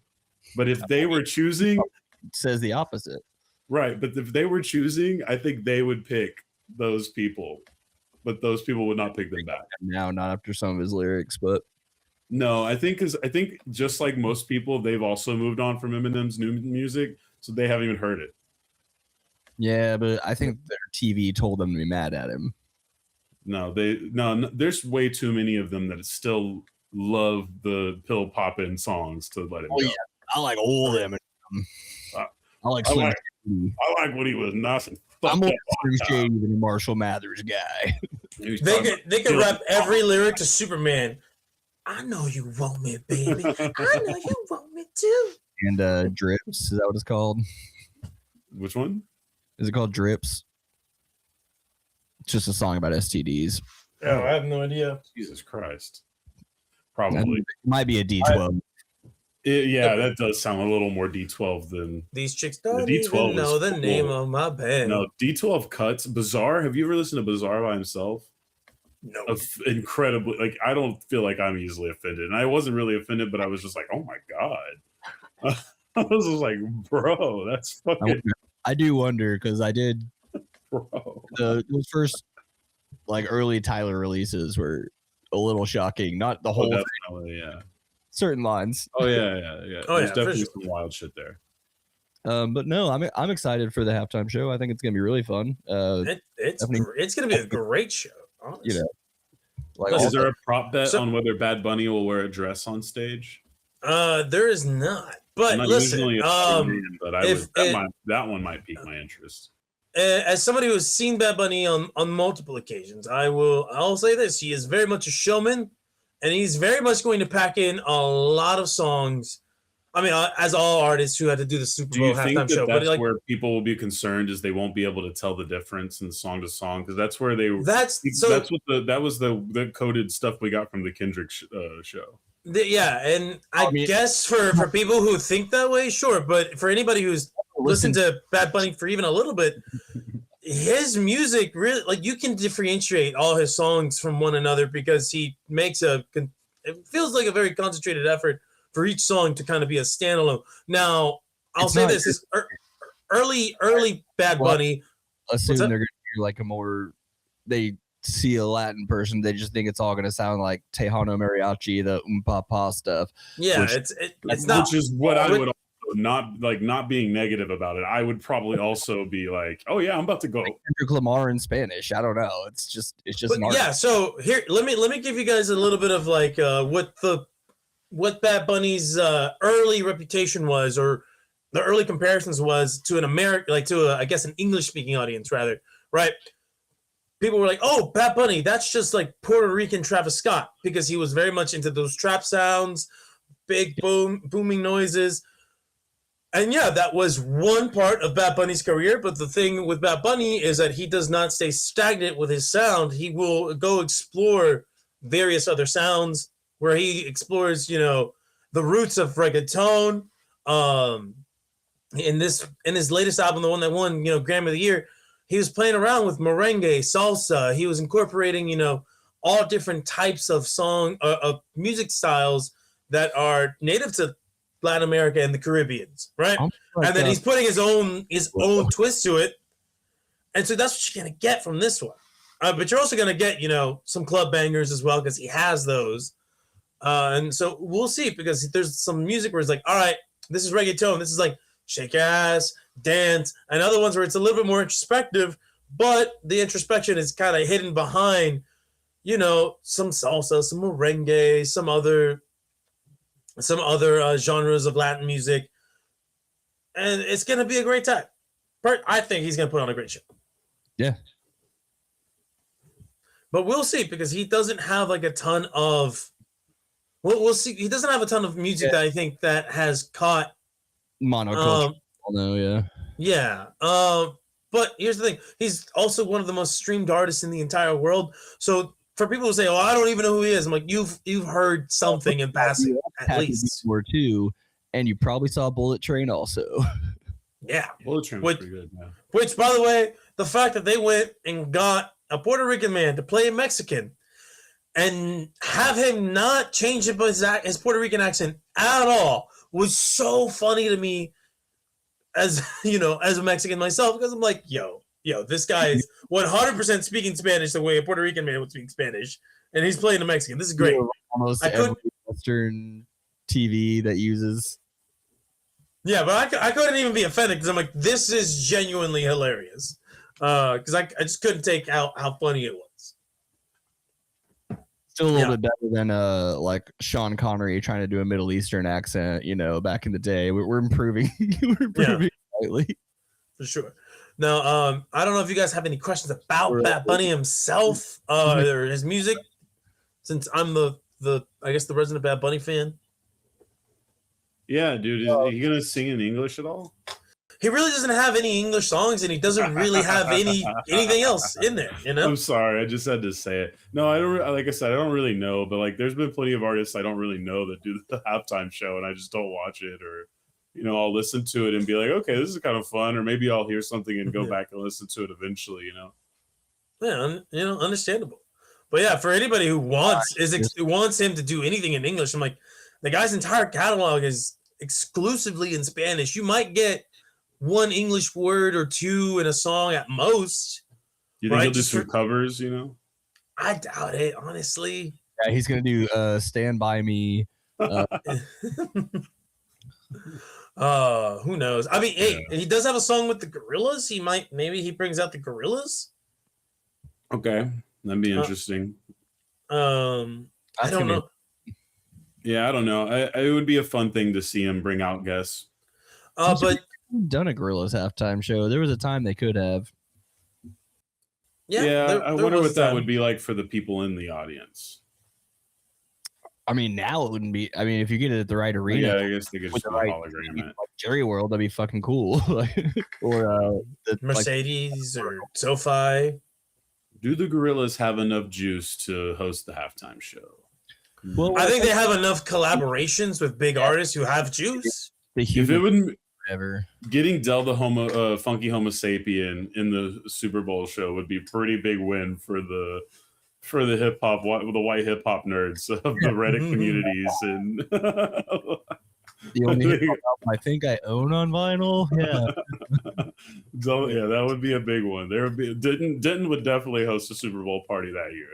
But if they were choosing... It says the opposite. Right, but if they were choosing, I think they would pick those people. But those people would not pick them back. Now, not after some of his lyrics, but... No, I think just like most people, they've also moved on from Eminem's new music, so they haven't even heard it. Yeah, but I think their TV told them to be mad at him. No, there's way too many of them that still love the pill poppin' songs to let it go. Yeah, I like old Eminem. I like Slim Shady. I like when he was nice and I'm more Slim Shady than a Marshall Mathers guy. They could rap every lyric to Superman. I know you want me, baby. I know you want me too. And Drips, is that what it's called? Which one? Is it called Drips? It's just a song about STDs. Oh, I have no idea. Jesus Christ. Probably. It might be a D12. That does sound a little more D12 than... These chicks don't even know the name of my band. No, D12 cuts. Bizarre. Have you ever listened to Bizarre by himself? No. Incredibly, like, I don't feel like I'm easily offended. And I wasn't really offended, but I was just like, oh my God. I was just like, bro, that's fucking... I do wonder, because I did... Bro. Those first, like, early Tyler releases were a little shocking. Not the whole definitely, yeah. Certain lines. Oh, yeah. There's definitely some wild shit there. But no, I'm excited for the halftime show. I think it's going to be really fun. It's going to be a great show. Honestly. You know, like, is there a prop bet on whether Bad Bunny will wear a dress on stage? There is not. But listen, that one might pique my interest. As somebody who has seen Bad Bunny on multiple occasions, I'll say this: he is very much a showman, and he's very much going to pack in a lot of songs. I mean, as all artists who had to do the Super Bowl halftime show. That's where people will be concerned is they won't be able to tell the difference in song to song because that's where they. That was the coded stuff we got from the Kendrick show. And I guess for people who think that way, sure, but for anybody who's listened to Bad Bunny for even a little bit, his music really, like, you can differentiate all his songs from one another because he makes it feels like a very concentrated effort for each song to kind of be a standalone. Now, I'll say this is early Bad Bunny. Assume they're going to do like a more, they see a Latin person, they just think it's all going to sound like Tejano Mariachi, the pa stuff. Yeah, it's not. Which is what I would also not being negative about it. I would probably also be like, oh yeah, I'm about to go. Like Kendrick Lamar in Spanish. I don't know. It's just. Yeah. So here, let me give you guys a little bit of like what Bad Bunny's early reputation was, or the early comparisons was to an American, like to I guess an English speaking audience rather, right? People were like, "Oh, Bad Bunny, that's just like Puerto Rican Travis Scott," because he was very much into those trap sounds, big booming noises. And yeah, that was one part of Bad Bunny's career. But the thing with Bad Bunny is that he does not stay stagnant with his sound. He will go explore various other sounds where he explores, the roots of reggaeton. In his latest album, the one that won, Grammy of the Year, he was playing around with merengue, salsa. He was incorporating, all different types of music styles that are native to Latin America and the Caribbeans, right? And then he's putting his own twist to it. And so that's what you're gonna get from this one. But you're also gonna get, some club bangers as well, because he has those. And so we'll see, because there's some music where it's like, all right, this is reggaeton. This is like shake your ass, dance, and other ones where it's a little bit more introspective, but the introspection is kind of hidden behind, some salsa, some merengue, some other genres of Latin music. And it's going to be a great time. I think he's going to put on a great show. Yeah. But we'll see, because he doesn't have like a ton of, we'll see. He doesn't have a ton of music that I think that has caught monoculture. No, yeah. Yeah. But here's the thing. He's also one of the most streamed artists in the entire world. So for people who say, "Oh, I don't even know who he is," I'm like, you've heard something in passing at least. Or two, and you probably saw Bullet Train also. Yeah. Bullet Train was pretty good. Yeah. Which, by the way, the fact that they went and got a Puerto Rican man to play a Mexican and have him not change his Puerto Rican accent at all was so funny to me, as as a Mexican myself, because I'm like, yo, this guy is 100% speaking Spanish the way a Puerto Rican man would speak Spanish, and he's playing a Mexican. This is great. Almost every Western TV that uses. Yeah, but I couldn't even be offended, because I'm like, this is genuinely hilarious. Because I just couldn't take how funny it was. Still a little bit better than like Sean Connery trying to do a Middle Eastern accent, back in the day. We're improving. We're improving slightly. For sure. Now, I don't know if you guys have any questions about Bad Bunny himself or his music, since I'm the resident Bad Bunny fan. Yeah, dude. Is he gonna sing in English at all? He really doesn't have any English songs, and he doesn't really have anything else in there. I'm sorry, I just had to say it. No, I don't. Like I said, I don't really know, but like, there's been plenty of artists I don't really know that do the halftime show, and I just don't watch it, or I'll listen to it and be like, okay, this is kind of fun, or maybe I'll hear something and go back and listen to it eventually. Yeah, understandable. But yeah, for anybody who wants him to do anything in English, I'm like, the guy's entire catalog is exclusively in Spanish. You might get one English word or two in a song at most. You think he'll do some covers, I doubt it, honestly. Yeah, he's gonna do Stand By Me. Who knows? I mean, hey, he does have a song with the Gorillas. Maybe he brings out the Gorillas. Okay, that'd be interesting. I don't know. Yeah, I don't know. It would be a fun thing to see him bring out guests. But done a Gorillas halftime show. There was a time they could have. Yeah, I wonder what that would be like for the people in the audience. I mean, now it wouldn't be. I mean, if you get it at the right arena, yeah, I guess they could just do a hologram. Like Jerry World, that'd be fucking cool. Or the Mercedes or SoFi. Do the Gorillas have enough juice to host the halftime show? Well, I think they have enough collaborations with big artists who have juice. If it wouldn't ever getting Del the Funky Homo Sapien in the Super Bowl show would be a pretty big win for the hip hop, the white hip hop nerds of the Reddit communities, and the only hip hop album I think I own on vinyl. Yeah, yeah, that would be a big one. There would be Denton would definitely host a Super Bowl party that year.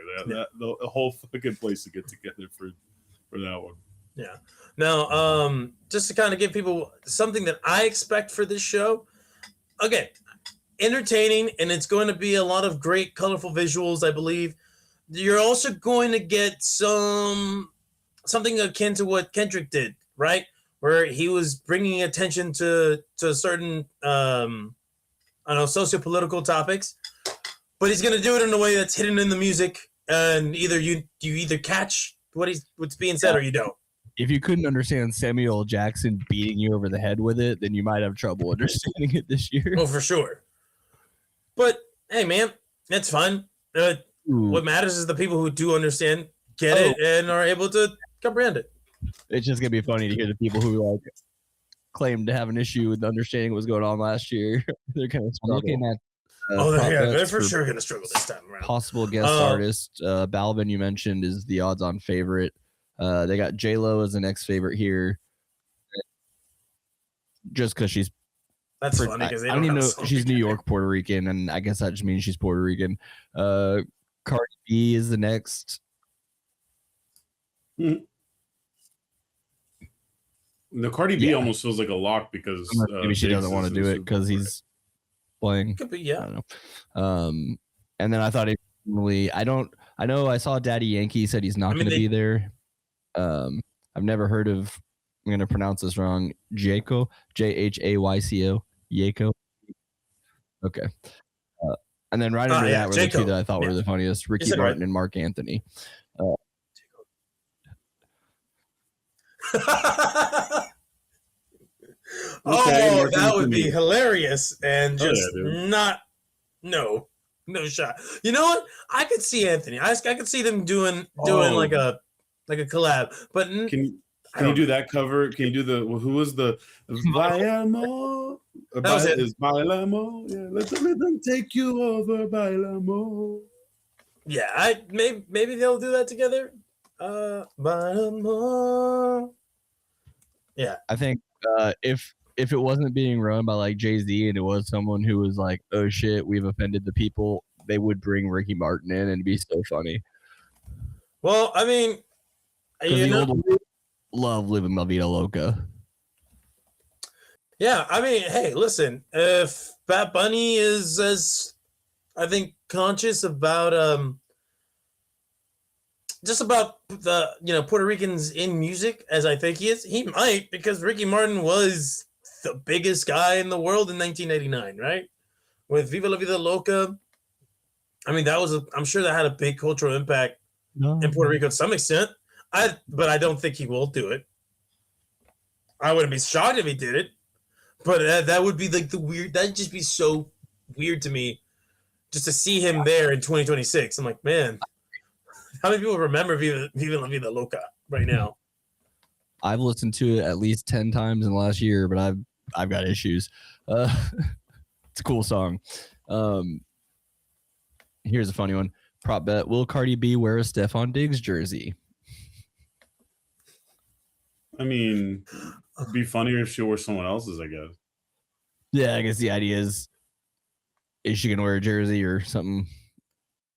The whole fucking place to get together for that one. Yeah. Now, just to kind of give people something that I expect for this show, again, entertaining, and it's going to be a lot of great, colorful visuals, I believe. You're also going to get something akin to what Kendrick did, right? Where he was bringing attention to certain, socio-political topics, but he's going to do it in a way that's hidden in the music, and either you either catch what's being said or you don't. if you couldn't understand Samuel L. Jackson beating you over the head with it, then you might have trouble understanding it this year. Oh, for sure. But hey, man, it's fun. What matters is the people who do understand, get it, and are able to comprehend it. It's just gonna be funny to hear the people who like claim to have an issue with understanding what's going on last year. They're kind of looking at. They're for sure gonna struggle this time around. Possible guest artist, Balvin, you mentioned, is the odds-on favorite. They got J-Lo as the next favorite here, just because she's. That's funny because I don't even know she's New York, Puerto Rican, and I guess that just means she's Puerto Rican. Cardi B is the next. The Cardi B almost feels like a lock because maybe she doesn't want to do it because he's playing. Could be, yeah. I don't know. And then I thought I know I saw Daddy Yankee said he's not going to be there. I've never heard of. I'm going to pronounce this wrong. Jayco, Jhayco, Yako. Okay. And then right under that were the two that I thought were the funniest: Ricky Martin and Mark Anthony. That would be hilarious and just no shot. You know what? I could see Anthony. I could see them doing like a collab. But can you do that cover? Can you do the who was the Bailamo? Is Bailamo? Yeah, let them take you over, Bailamo. Yeah, maybe they'll do that together. Bailamo. Yeah, I think if it wasn't being run by like Jay-Z and it was someone who was like, oh shit, we've offended the people, they would bring Ricky Martin in and it'd be so funny. Well, I mean, love living La Vida Loca. Yeah, I mean, hey, listen, if Bad Bunny is as, I think, conscious about just about the Puerto Ricans in music as I think he is, he might, because Ricky Martin was the biggest guy in the world in 1989, right? With Viva La Vida Loca. I mean, I'm sure that had a big cultural impact in Puerto Rico to some extent. But I don't think he will do it. I wouldn't be shocked if he did it, but that would be like that'd just be so weird to me, just to see him there in 2026. I'm like, man, how many people remember Viva La Vida Loca right now? I've listened to it at least 10 times in the last year, but I've got issues. It's a cool song. Here's a funny one. Prop bet: will Cardi B wear a Stephon Diggs jersey? I mean, it'd be funnier if she wore someone else's, I guess. Yeah, I guess the idea is she going to wear a jersey or something?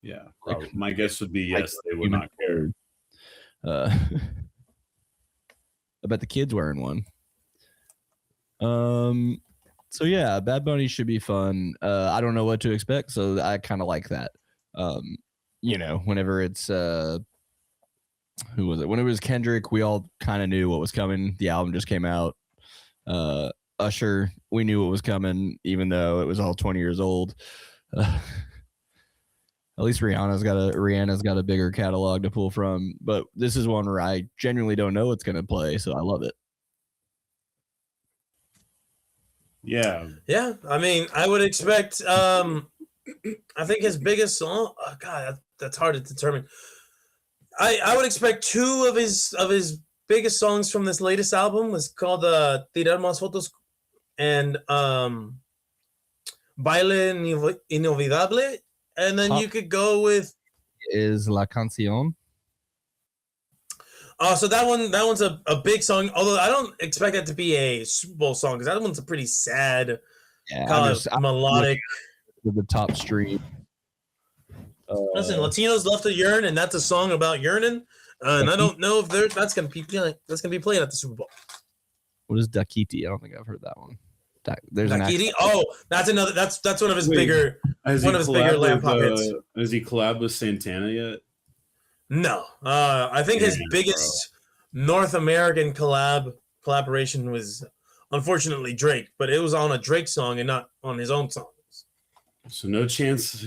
Yeah, probably. My guess would be yes, they would not care. I bet the kid's wearing one. So yeah, Bad Bunny should be fun. I don't know what to expect, so I kind of like that. Whenever it's who was it? When it was Kendrick, we all kind of knew what was coming. The album just came out. Usher, we knew what was coming, even though it was all 20 years old. At least Rihanna's got a bigger catalog to pull from. But this is one where I genuinely don't know what's going to play, so I love it. Yeah. Yeah. I mean, I would expect. I think his biggest song. Oh God, that's hard to determine. I would expect two of his biggest songs from this latest album was called Tirar Más Fotos and Baile Inolvidable, and then you could go with is La Canción. So that one's a big song, although I don't expect that to be a Super Bowl song because that one's a pretty sad, melodic. With the top street. Listen, Latinos love to yearn, and that's a song about yearning. And I don't know if that's gonna be playing at the Super Bowl. What is Dakiti? I don't think I've heard that one. There's Dakiti. That's another. That's one of his bigger. One of his bigger lamp pop hits. Has he collabed with Santana yet? No. I think his biggest North American collaboration was unfortunately Drake, but it was on a Drake song and not on his own songs. So no chance.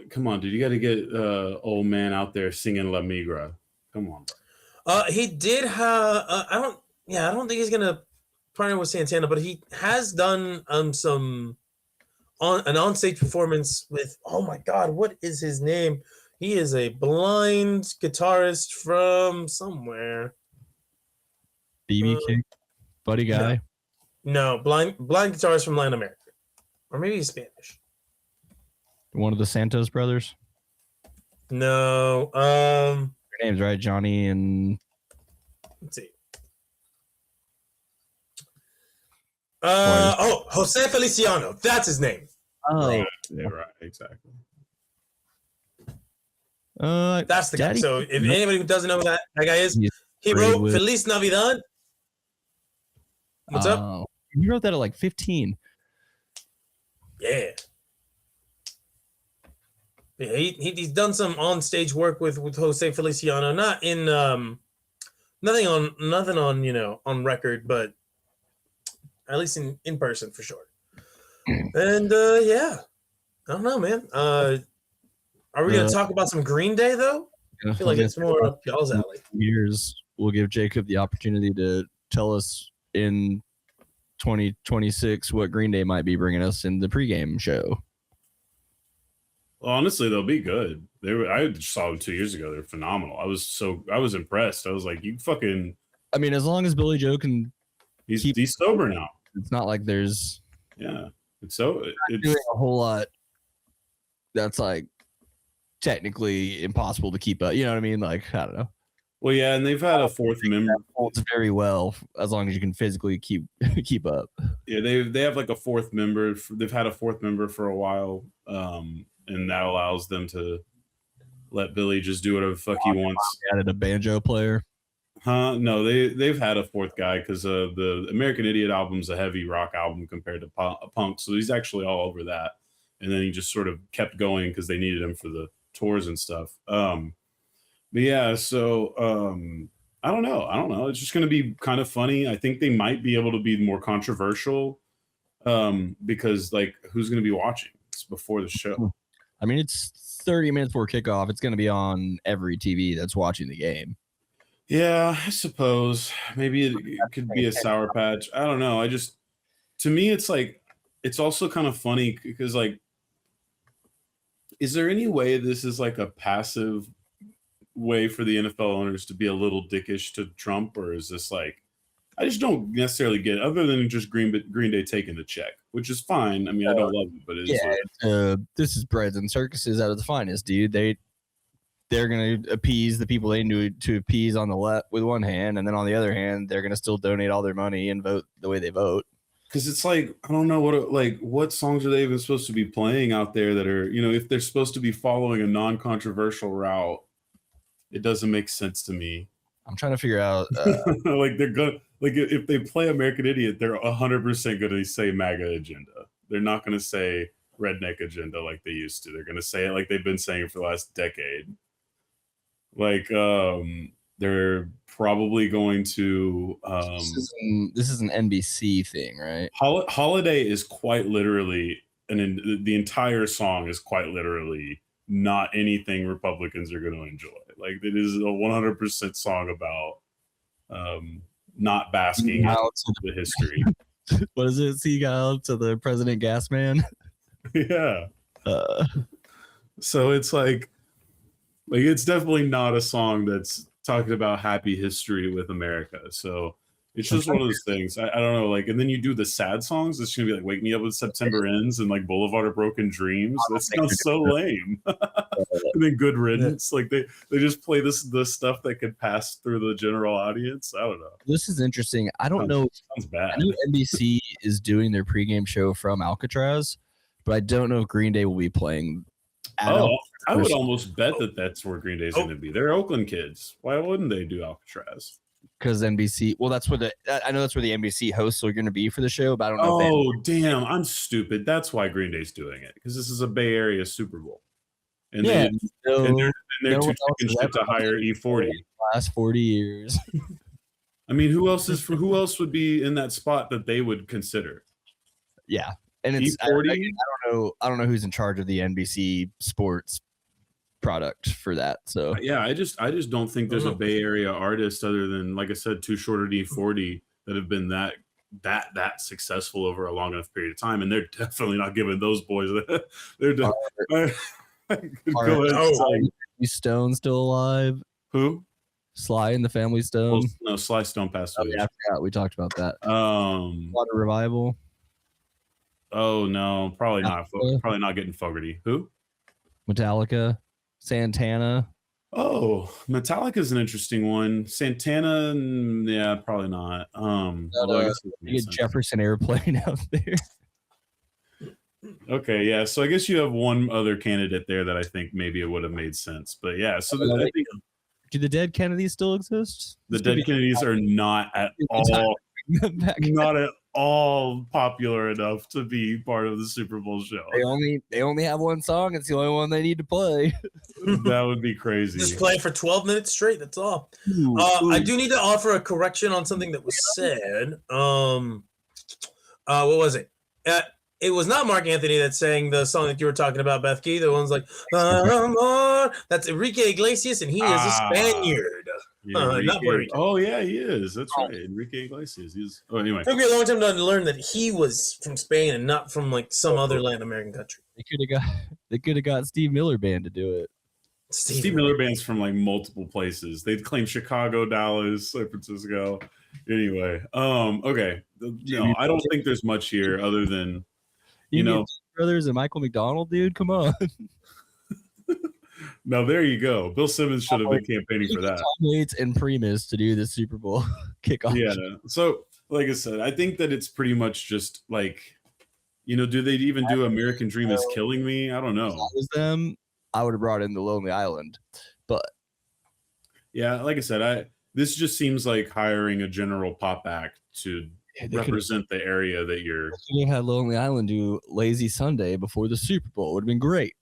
Come on, dude. You got to get old man out there singing La Migra. Come on, He did have. I don't. Yeah, I don't think he's gonna partner with Santana, but he has done some on an onstage performance with. Oh my God, what is his name? He is a blind guitarist from somewhere. BB King, Buddy Guy. No, blind guitarist from Latin America, or maybe he's Spanish. One of the Santos brothers. No, Their names right, Johnny and let's see. Jose Feliciano. That's his name. oh, Yeah, right, exactly. That's the guy. Daddy- So if anybody who doesn't know who that guy is, He's he great wrote with- Feliz Navidad. What's up? He wrote that at like 15. Yeah. Yeah, he's done some on stage work with Jose Feliciano, not in nothing on on record, but at least in person for sure. And yeah, I don't know, man. Are we gonna talk about some Green Day though? I feel like it's more up y'all's alley. Years we'll give Jacob the opportunity to tell us in 2026 what Green Day might be bringing us in the pregame show. Well, honestly, they'll be good. I saw them 2 years ago. They're phenomenal. I was impressed. I was like, you fucking. I mean, as long as Billy Joe can, He's sober now. it's not like there's Yeah, it's doing a whole lot. That's like technically impossible to keep up. You know what I mean? Like, I don't know. well, yeah, and they've had a fourth member. Holds very well as long as you can physically keep up. Yeah, they have like a fourth member. They've had a fourth member for a while, and that allows them to let Billy just do whatever the fuck he wants. Added a banjo player. Huh? No, they've had a fourth guy because the American Idiot album's a heavy rock album compared to punk, so he's actually all over that. And then he just sort of kept going because they needed him for the tours and stuff. But yeah, so I don't know. It's just going to be kind of funny. I think they might be able to be more controversial because like who's going to be watching? It's before the show. I mean, it's 30 minutes before kickoff. It's going to be on every TV that's watching the game. Yeah, I suppose maybe it could be a Sour Patch. I don't know. To me, it's like, it's also kind of funny because like, is there any way this is like a passive way for the NFL owners to be a little dickish to Trump, or is this like, I just don't necessarily get it, other than just Green Day taking the check, which is fine. I mean, I don't love it, but it's this is breads and circuses at its finest, dude. They're going to appease the people they need to appease on the left with one hand, and then on the other hand, they're going to still donate all their money and vote the way they vote. Because it's like, I don't know what songs are they even supposed to be playing out there that are, if they're supposed to be following a non-controversial route, it doesn't make sense to me. I'm trying to figure out like they're going like if they play American Idiot, they're 100% going to say MAGA agenda. They're not going to say redneck agenda like they used to. They're going to say it like they've been saying it for the last decade. Like they're probably going to this is an NBC thing, right? Holiday is quite literally, and the entire song is quite literally not anything Republicans are going to enjoy. Like it is a 100% song about not basking in the history. What is it? Seagull to the President Gas Man. Yeah. So it's like it's definitely not a song that's talking about happy history with America. So it's just one of those things. I don't know. Like, and then you do the sad songs. It's gonna be like "Wake Me Up When September Ends" and like "Boulevard of Broken Dreams." That sounds so lame. And then "Good Riddance." Like they just play the stuff that could pass through the general audience. I don't know. This is interesting. I don't know. Sounds bad. I know NBC is doing their pregame show from Alcatraz, but I don't know if Green Day will be playing. I would almost bet that that's where Green Day's going to be. They're Oakland kids. Why wouldn't they do Alcatraz? Because NBC. Well, that's where I know that's where the NBC hosts are going to be for the show, but I don't know. Oh, damn! I'm stupid. That's why Green Day's doing it, because this is a Bay Area Super Bowl, and they're too chicken shit to hire E40. Last 40 years. I mean, who else would be in that spot that they would consider? Yeah, and it's I don't know who's in charge of the NBC sports product for that. So yeah, I just don't think there's a Bay Area artist other than, like I said, Too Short or D40 that have been that successful over a long enough period of time, and they're definitely not giving those boys. They're go ahead. Stone still alive? Who? Sly and the Family Stone. Well, no, Sly Stone passed away. Yeah, I forgot we talked about that. Water Revival. Oh no, probably not. Probably not getting Fogerty. Who? Metallica. Santana. Oh, Metallica's an interesting one. Santana, yeah, probably not. You get Jefferson Airplane out there. Okay, yeah. So I guess you have one other candidate there that I think maybe it would have made sense. But yeah, so I think, do the Dead Kennedys still exist? The Dead Kennedys are not at all popular enough to be part of the Super Bowl show. They only have one song. It's the only one they need to play. That would be crazy. Just play for 12 minutes straight. That's all. I do need to offer a correction on something that was said. What was it? It was not Mark Anthony that sang the song that you were talking about, Beth Key. The one's like, that's Enrique Iglesias, and he is a Spaniard. Yeah, Not Puerto Rican. Oh yeah, he is. That's right, Enrique Iglesias. Anyway, It took me a long time to learn that he was from Spain and not from like some other Latin American country. They could have got Steve Miller Band to do it. Steve Miller Band's from like multiple places. They claim Chicago, Dallas, San Francisco. Anyway, okay. No, I don't think there's much here other than Brothers and Michael McDonald, dude. Come on. Now there you go. Bill Simmons should have been campaigning for that. Tom Waits and Primus to do the Super Bowl kickoff. Yeah. So, like I said, I think that it's pretty much just like, do they even do American Dream is Killing Me? I don't know. If that was them, I would have brought in the Lonely Island, but yeah, like I said, this just seems like hiring a general pop act to represent the area that you're. You had Lonely Island do Lazy Sunday before the Super Bowl. It would have been great.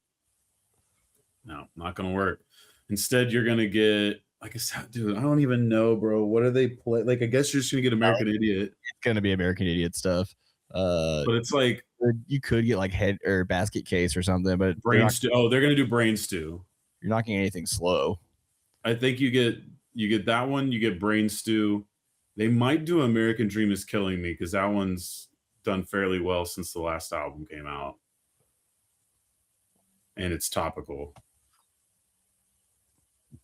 No, not gonna work. Instead, you're gonna get, like I said, dude, I don't even know, bro. What do they play? Like, I guess you're just gonna get American Idiot. It's gonna be American Idiot stuff. But it's like you could get like Head or Basket Case or something, but Brain Stew. Oh, they're gonna do Brain Stew. You're not getting anything slow. I think you get that one. You get Brain Stew. They might do American Dream is Killing Me because that one's done fairly well since the last album came out, and it's topical.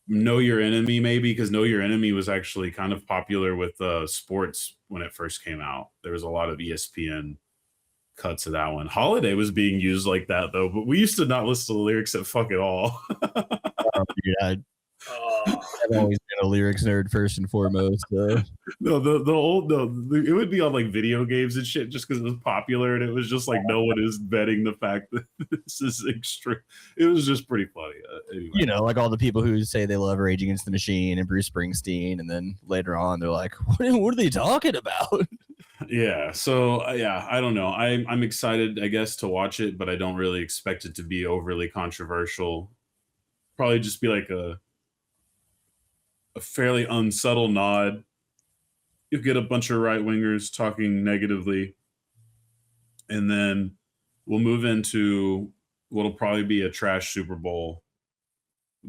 Know Your Enemy, maybe, because Know Your Enemy was actually kind of popular with sports when it first came out. There was a lot of ESPN cuts of that one. Holiday was being used like that, though, but we used to not listen to the lyrics at fuck at all. I've always been a lyrics nerd first and foremost. No, it would be on like video games and shit just because it was popular, and it was just like no one is betting the fact that this is extreme. It was just pretty funny. Anyway. Like all the people who say they love Rage Against the Machine and Bruce Springsteen, and then later on they're like, what are they talking about? Yeah, so yeah, I don't know. I'm excited, I guess, to watch it, but I don't really expect it to be overly controversial. Probably just be like a fairly unsubtle nod. You'll get a bunch of right wingers talking negatively, and then we'll move into what'll probably be a trash Super Bowl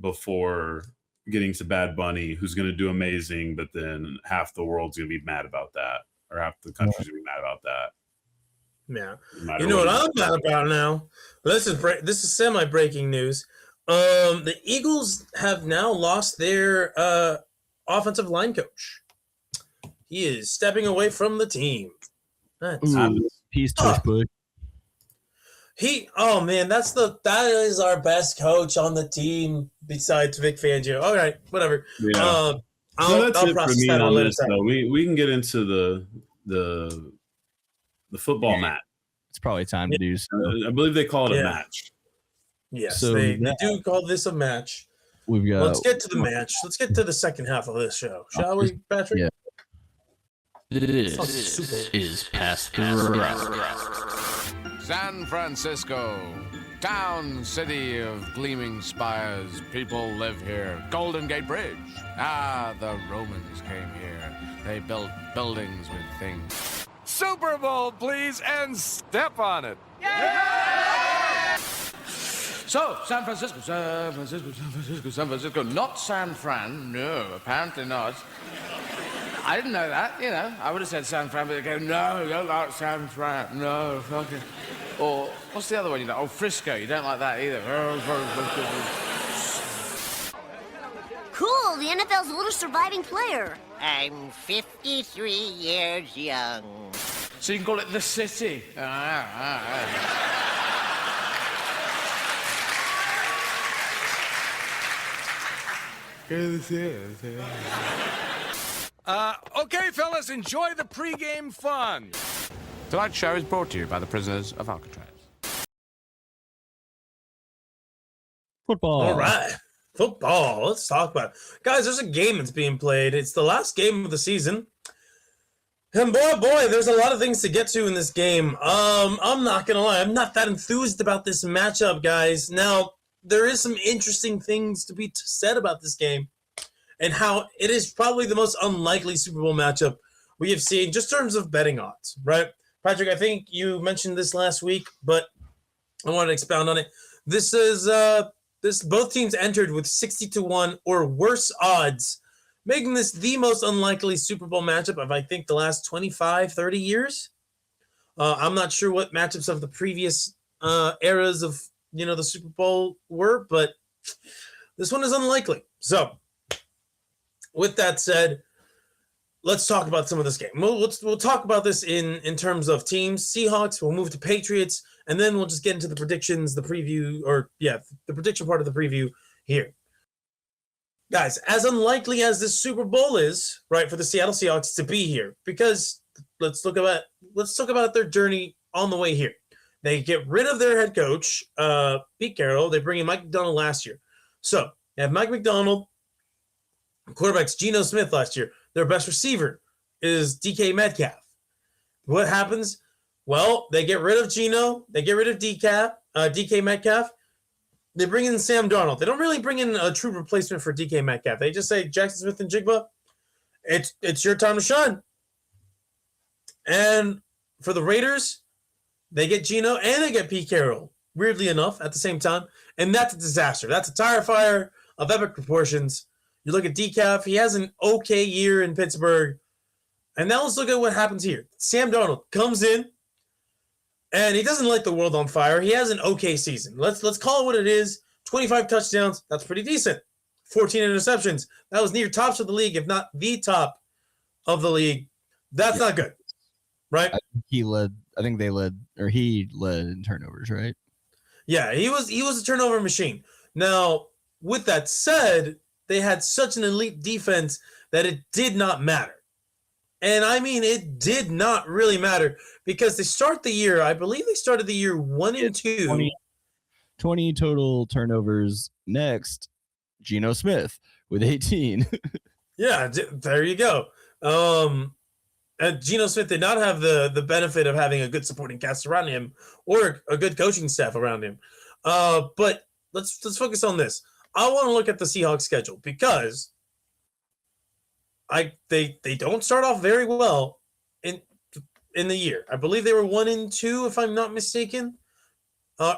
before getting to Bad Bunny, who's going to do amazing, but then half the world's going to be mad about that, or half the country's going to be mad about that. Yeah, you know what I'm mad about now? This is semi-breaking news. The Eagles have now lost their offensive line coach. He is stepping away from the team. Peace, Tush Push. That is our best coach on the team besides Vic Fangio. All right, whatever. Yeah. I'll process that on this. Though. We can get into the football match. It's probably time to do so. I believe they call it a match. Yes, so they do call this a match. We've got. Let's get to the match. Let's get to the second half of this show, shall we, Patrick? Yeah. This is Past the Rock. San Francisco, town city of gleaming spires. People live here. Golden Gate Bridge. The Romans came here. They built buildings with things. Super Bowl, please, and step on it. Yeah! So, San Francisco, San Francisco, San Francisco, San Francisco. Not San Fran. No, apparently not. I didn't know that, you know. I would have said San Fran, but they go, no, you don't like San Fran. No, fuck it. Or, what's the other one you know? Oh, Frisco. You don't like that either. Cool, the NFL's oldest surviving player. I'm 53 years young. So you can call it the city. Okay, fellas, enjoy the pregame fun. Tonight's show is brought to you by the prisoners of Alcatraz. Football. All right. Football. Let's talk about it. Guys, there's a game that's being played. It's the last game of the season. And boy, there's a lot of things to get to in this game. I'm not going to lie. I'm not that enthused about this matchup, guys. Now, there is some interesting things to be said about this game and how it is probably the most unlikely Super Bowl matchup we have seen just in terms of betting odds, right? Patrick, I think you mentioned this last week, but I want to expound on it. This is both teams entered with 60-1 or worse odds, making this the most unlikely Super Bowl matchup of, I think, the last 25, 30 years. I'm not sure what matchups of the previous eras of, the Super Bowl were, but this one is unlikely. So, with that said, let's talk about some of this game. We'll talk about this in terms of teams. Seahawks, we'll move to Patriots, and then we'll just get into the predictions, the preview, the prediction part of the preview here. Guys, as unlikely as this Super Bowl is, right, for the Seattle Seahawks to be here, because let's talk about their journey on the way here. They get rid of their head coach, Pete Carroll. They bring in Mike McDonald last year. So they have Mike McDonald, quarterback's Geno Smith last year. Their best receiver is DK Metcalf. What happens? Well, they get rid of Geno. They get rid of DK Metcalf. They bring in Sam Darnold. They don't really bring in a true replacement for DK Metcalf. They just say, Jackson Smith and Jigba, it's your time to shine. And for the Raiders, they get Geno and they get Pete Carroll, weirdly enough, at the same time. And that's a disaster. That's a tire fire of epic proportions. You look at DCAF, he has an okay year in Pittsburgh. And now let's look at what happens here. Sam Darnold comes in, and he doesn't light the world on fire. He has an okay season. Let's call it what it is. 25 touchdowns, that's pretty decent. 14 interceptions. That was near tops of the league, if not the top of the league. That's not good, right? He led in turnovers, right? Yeah, he was a turnover machine. Now, with that said, they had such an elite defense that it did not matter. And I mean, it did not really matter because they start the year, I believe they started the year 1-2. 20 total turnovers. Next, Geno Smith with 18. Yeah, there you go. And Geno Smith did not have the benefit of having a good supporting cast around him or a good coaching staff around him. But let's focus on this. I want to look at the Seahawks schedule because they don't start off very well in the year. I believe they were 1-2, if I'm not mistaken,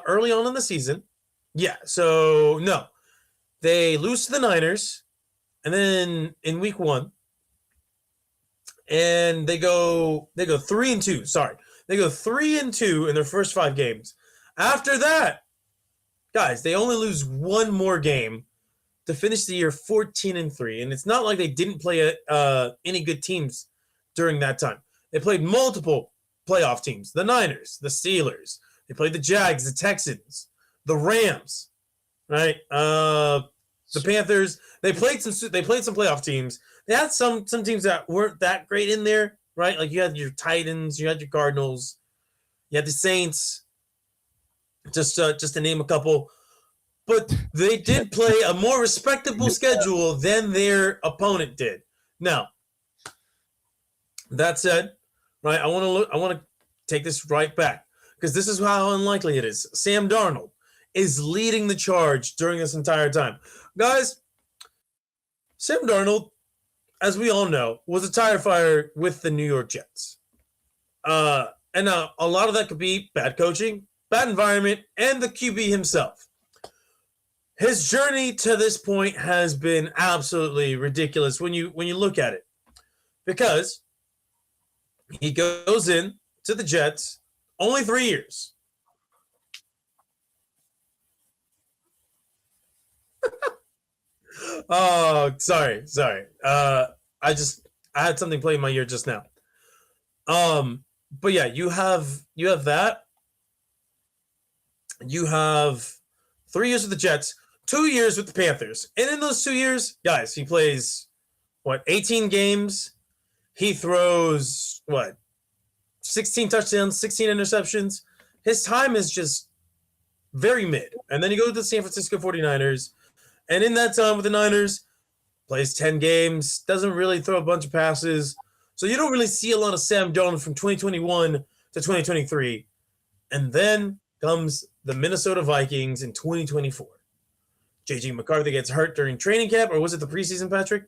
early on in the season. Yeah, so no. They lose to the Niners, and then in week 1, and they go 3-2. Sorry. They go 3-2 in their first 5 games. After that, guys, they only lose one more game to finish the year 14-3. And it's not like they didn't play any good teams during that time. They played multiple playoff teams. The Niners, the Steelers. They played the Jags, the Texans, the Rams, right? The Panthers. They played some playoff teams. They had some teams that weren't that great in there, right? Like you had your Titans, you had your Cardinals, you had the Saints, just to name a couple. But they did play a more respectable schedule than their opponent did. Now, that said, right, I want to take this right back because this is how unlikely it is. Sam Darnold is leading the charge during this entire time. Guys, Sam Darnold, as we all know, was a tire fire with the New York Jets. And now a lot of that could be bad coaching, bad environment, and the QB himself. his journey to this point has been absolutely ridiculous when you look at it, because he goes in to the Jets only 3 years. Oh, sorry. I had something play in my ear just now. But yeah, you have that. You have 3 years with the Jets, 2 years with the Panthers. And in those 2 years, guys, he plays 18 games. He throws 16 touchdowns, 16 interceptions. His time is just very mid. And then you go to the San Francisco 49ers. And in that time with the Niners, plays 10 games, doesn't really throw a bunch of passes. So you don't really see a lot of Sam Darnold from 2021 to 2023. And then comes the Minnesota Vikings in 2024. J.J. McCarthy gets hurt during training camp, or was it the preseason, Patrick?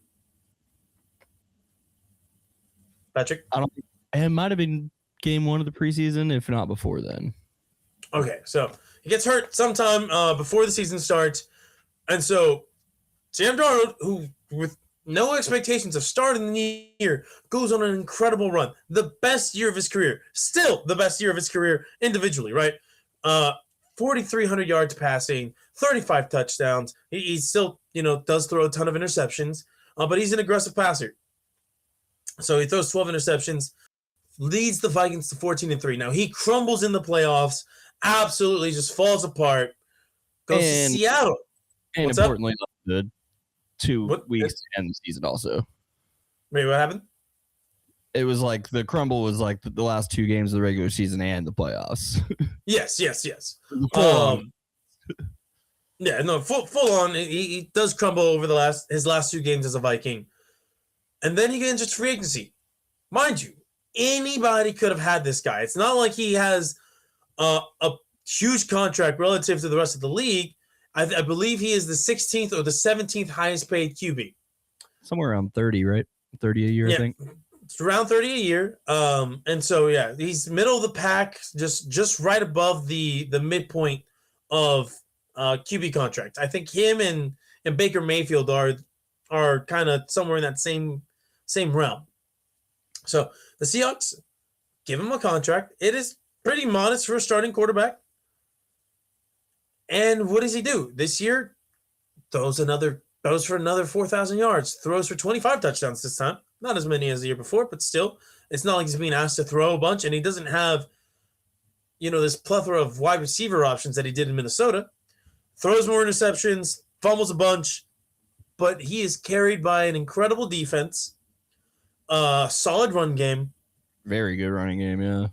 I don't. It might have been game 1 of the preseason, if not before then. Okay, so he gets hurt sometime before the season starts. And so Sam Darnold, who with no expectations of starting the year, goes on an incredible run. The best year of his career. Still the best year of his career individually, right? 4,300 yards passing, 35 touchdowns. He still, does throw a ton of interceptions, but he's an aggressive passer. So he throws 12 interceptions, leads the Vikings to 14-3. Now he crumbles in the playoffs, absolutely just falls apart, goes to Seattle. And What's importantly, good 2 weeks to end the season also. Wait, what happened? It was like the crumble was like the last 2 games of the regular season and the playoffs. Yes. Full on. Yeah, no, full on. He does crumble over his last 2 games as a Viking. And then he gets into free agency. Mind you, anybody could have had this guy. It's not like he has a huge contract relative to the rest of the league. I believe he is the 16th or the 17th highest paid QB. Somewhere around 30, right? 30 a year, I think. It's around 30 a year. And so, yeah, he's middle of the pack, just right above the midpoint of QB contract. I think him and Baker Mayfield are kind of somewhere in that same realm. So the Seahawks give him a contract. It is pretty modest for a starting quarterback. And what does he do? This year, throws for another 4,000 yards, throws for 25 touchdowns this time. Not as many as the year before, but still, it's not like he's being asked to throw a bunch, and he doesn't have, this plethora of wide receiver options that he did in Minnesota. Throws more interceptions, fumbles a bunch, but he is carried by an incredible defense, solid run game. Very good running game, yeah.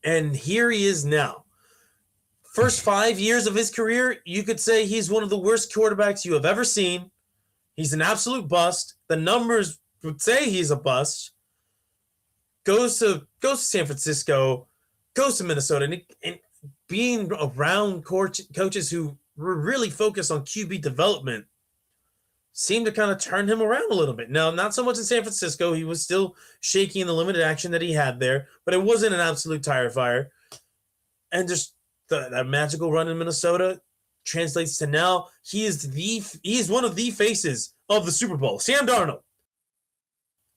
And here he is now. First 5 years of his career, you could say he's one of the worst quarterbacks you have ever seen. He's an absolute bust. The numbers would say he's a bust. Goes to San Francisco, goes to Minnesota, and being around coaches who were really focused on QB development seemed to kind of turn him around a little bit. Now, not so much in San Francisco. He was still shaky in the limited action that he had there, but it wasn't an absolute tire fire. And just that magical run in Minnesota translates to now he is one of the faces of the Super Bowl. Sam Darnold,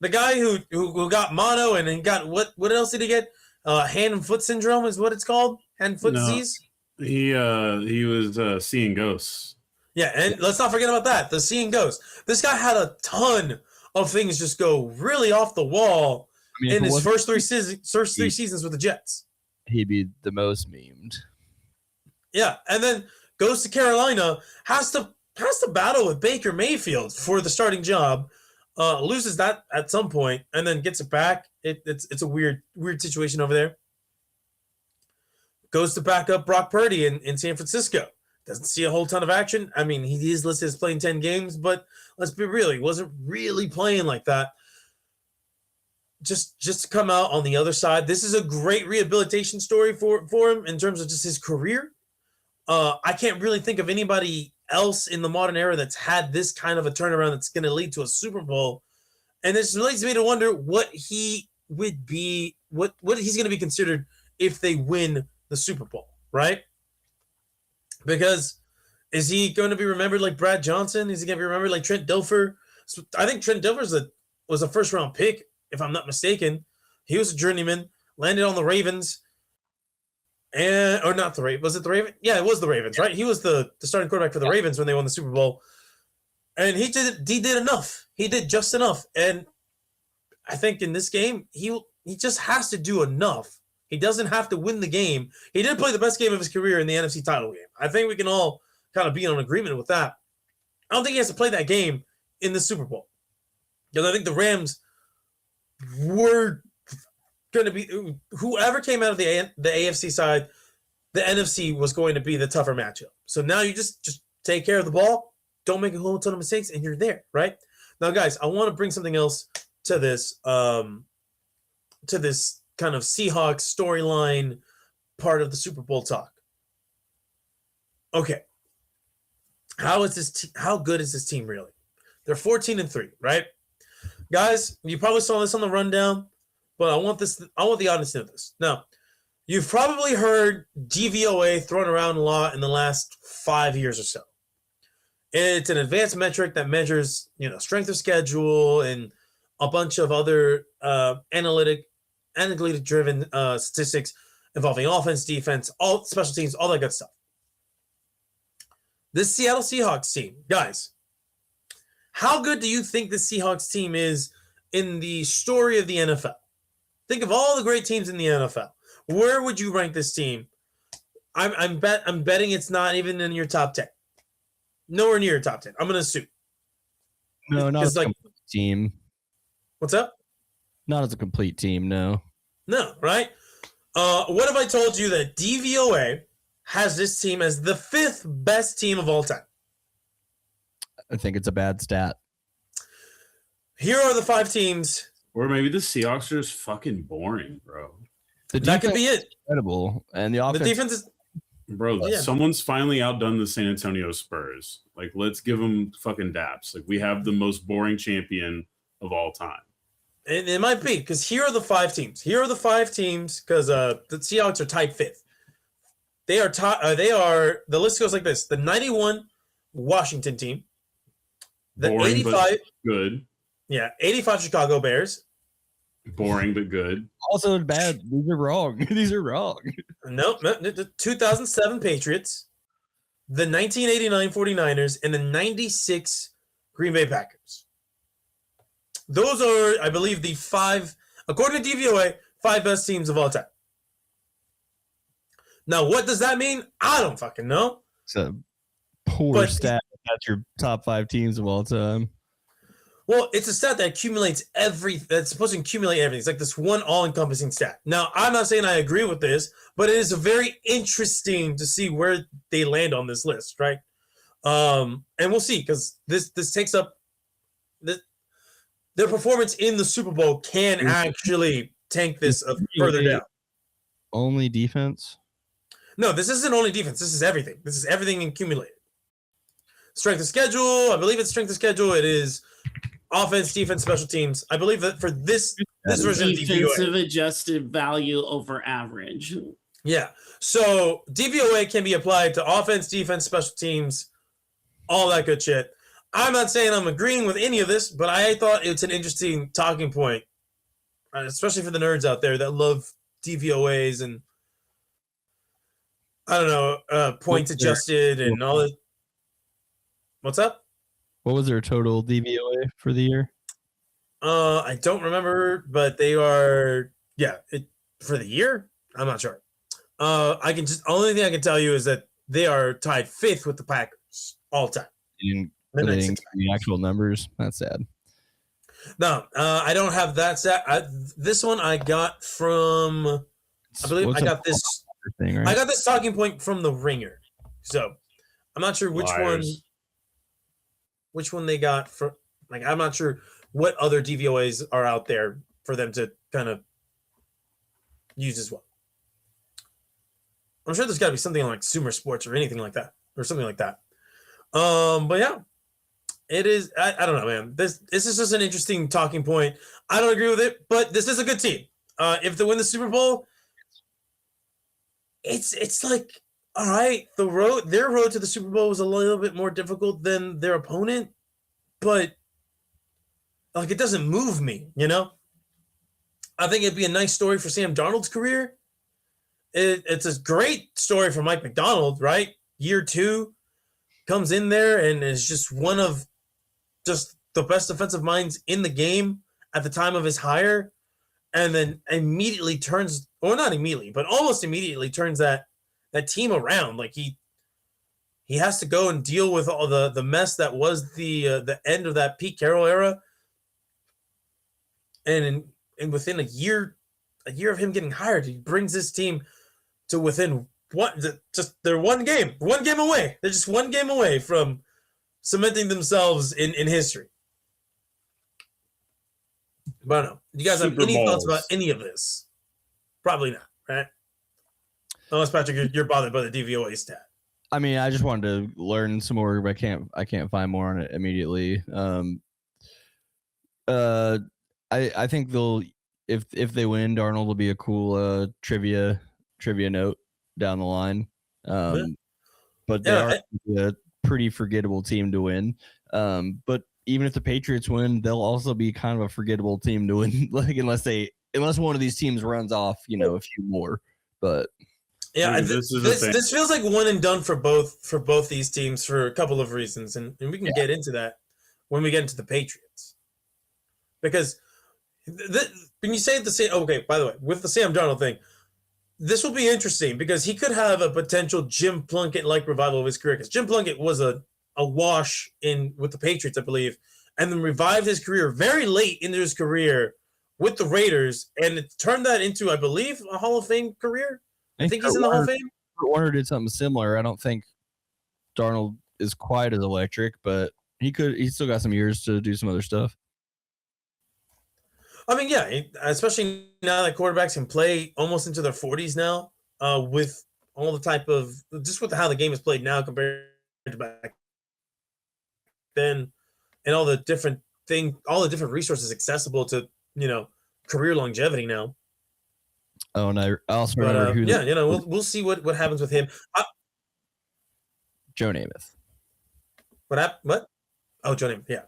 the guy who got mono and then got what else did he get? Hand and foot syndrome is what it's called. Hand and foot disease. He was seeing ghosts. Yeah, and let's not forget about that. The seeing ghosts. This guy had a ton of things just go really off the wall in his first three seasons with the Jets. He'd be the most memed. Yeah, and then goes to Carolina, has to battle with Baker Mayfield for the starting job, loses that at some point, and then gets it back. It's a weird situation over there. Goes to back up Brock Purdy in San Francisco. Doesn't see a whole ton of action. I mean, he is listed as playing 10 games, but let's be real, he wasn't really playing like that. Just to come out on the other side, this is a great rehabilitation story for him in terms of just his career. I can't really think of anybody else in the modern era that's had this kind of a turnaround that's going to lead to a Super Bowl. And this leads me to wonder what he would be, what he's going to be considered if they win the Super Bowl, right? Because Is he going to be remembered like Brad Johnson? Is he going to be remembered like Trent Dilfer? So I think Trent Dilfer was a first round pick, if I'm not mistaken. He was a journeyman, landed on the Ravens, or not the Ravens. Was it the Ravens? Yeah, it was the Ravens, right? He was the starting quarterback for the Ravens when they won the Super Bowl, and he did enough. He did just enough, and I think in this game he just has to do enough. He doesn't have to win the game. He did play the best game of his career in the NFC title game. I think we can all kind of be in agreement with that. I don't think he has to play that game in the Super Bowl, because I think the Rams were going to be, whoever came out of the AFC side, the NFC was going to be the tougher matchup. So now you just take care of the ball, don't make a whole ton of mistakes, and you're there, right? Now, guys, I want to bring something else to this kind of Seahawks storyline part of the Super Bowl talk. Okay. How good is this team really? They're 14-3, right? Guys, you probably saw this on the rundown, but I want the audience to know this. Now, you've probably heard DVOA thrown around a lot in the last 5 years or so. It's an advanced metric that measures, strength of schedule and a bunch of other analytically driven statistics involving offense, defense, all special teams, all that good stuff. This Seattle Seahawks team, guys, how good do you think the Seahawks team is in the story of the NFL? Think of all the great teams in the NFL. Where would you rank this team? I'm betting it's not even in your top 10. Nowhere near your top 10. I'm going to assume. No, not as a complete team. What's up? Not as a complete team, no. No, right? What if I told you that DVOA has this team as the 5th best team of all time? I think it's a bad stat. Here are the 5 teams. Or maybe the Seahawks are just fucking boring, bro. That could be it. Incredible. And the offense. The defense is... Bro, someone's finally outdone the San Antonio Spurs. Like, let's give them fucking daps. Like, we have the most boring champion of all time. And it might be, because here are the 5 teams. Here are the 5 teams, because the Seahawks are tied 5th. They are the list goes like this: the 91 Washington team, the boring, 85 but good. Yeah, 85 Chicago Bears. Boring but good. Also bad. These are wrong. These are wrong. Nope. The 2007 Patriots, the 1989 49ers, and the 96 Green Bay Packers. Those are, I believe, the 5, according to DVOA, 5 best teams of all time. Now, what does that mean? I don't fucking know. It's a poor stat. That's your top 5 teams of all time. Well, it's a stat that accumulates that's supposed to accumulate everything. It's like this one all-encompassing stat. Now, I'm not saying I agree with this, but it is very interesting to see where they land on this list, right? And we'll see, because this takes up their performance in the Super Bowl can actually tank this further down. Only defense? No, this isn't only defense. This is everything. This is everything accumulated. Strength of schedule. I believe it's strength of schedule. It is offense, defense, special teams. I believe that for this version of defensive DVOA, adjusted value over average. Yeah. So DVOA can be applied to offense, defense, special teams, all that good shit. I'm not saying I'm agreeing with any of this, but I thought it's an interesting talking point, especially for the nerds out there that love DVOAs and, I don't know, points adjusted and all that. What's up? What was their total DVOA for the year? I don't remember, but they are, for the year? I'm not sure. Only thing I can tell you is that they are tied 5th with the Packers all time. The actual numbers? That's sad. No, I don't have that set. This one I got from, I believe I got this thing, right? I got this talking point from The Ringer. So I'm not sure which one they got from. Like, I'm not sure what other DVOAs are out there for them to kind of use as well. I'm sure there's got to be something like Sumer Sports or anything like that, or something like that. But yeah, it is. I don't know, man. This is just an interesting talking point. I don't agree with it, but this is a good team. If they win the Super Bowl, it's like all right, their road to the Super Bowl was a little bit more difficult than their opponent, but like it doesn't move me, you know? I think it'd be a nice story for Sam Darnold's career. It's a great story for Mike McDonald, right? Year 2 comes in there and is just one of just the best defensive minds in the game at the time of his hire, and then immediately turns, or not immediately, but almost immediately turns that team around. Like he has to go and deal with all the mess that was the end of that Pete Carroll era, and within a year of him getting hired, he brings this team to within they're one game away. They're just one game away from cementing themselves in history. But I don't know. Do you guys have any thoughts about any of this? Probably not, right? Unless Patrick, you're bothered by the DVOA stat. I mean, I just wanted to learn some more, but I can't find more on it immediately. I think they'll if they win, Darnold will be a cool trivia note down the line. But they are a pretty forgettable team to win. But even if the Patriots win, they'll also be kind of a forgettable team to win. Like unless one of these teams runs off, a few more. But yeah, this feels like one and done for both these teams for a couple of reasons, and we can get into that when we get into the Patriots. Because when you say the same, okay, by the way, with the Sam Darnold thing, this will be interesting because he could have a potential Jim Plunkett-like revival of his career. Because Jim Plunkett was a wash with the Patriots, I believe, and then revived his career very late into his career with the Raiders, and it turned that into, I believe, a Hall of Fame career. I think he's in the Hall of Fame. Warner did something similar. I don't think Darnold is quite as electric, but he's still got some years to do some other stuff. I mean, yeah, especially now that quarterbacks can play almost into their 40s now, with all the type of just with how the game is played now compared to back then, and all the different resources accessible to career longevity now. Oh, and I also remember who. We'll see what happens with him. Joe Namath. What happened? What? Oh, Joe Namath. Yeah.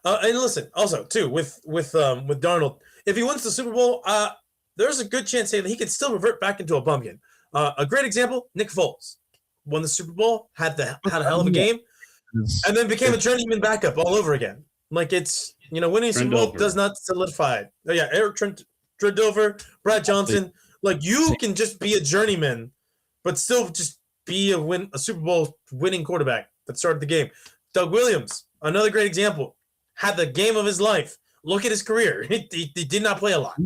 And listen, also too with Darnold, if he wins the Super Bowl, there's a good chance that he could still revert back into a bumpkin. A great example: Nick Foles won the Super Bowl, had a hell of a game, and then became a journeyman backup all over again. Like it's winning a Super Bowl does not solidify it. Oh yeah, Eric Trendover, Brad Johnson. Like you can just be a journeyman, but still just be a Super Bowl winning quarterback that started the game. Doug Williams, another great example. Had the game of his life. Look at his career. He did not play a lot.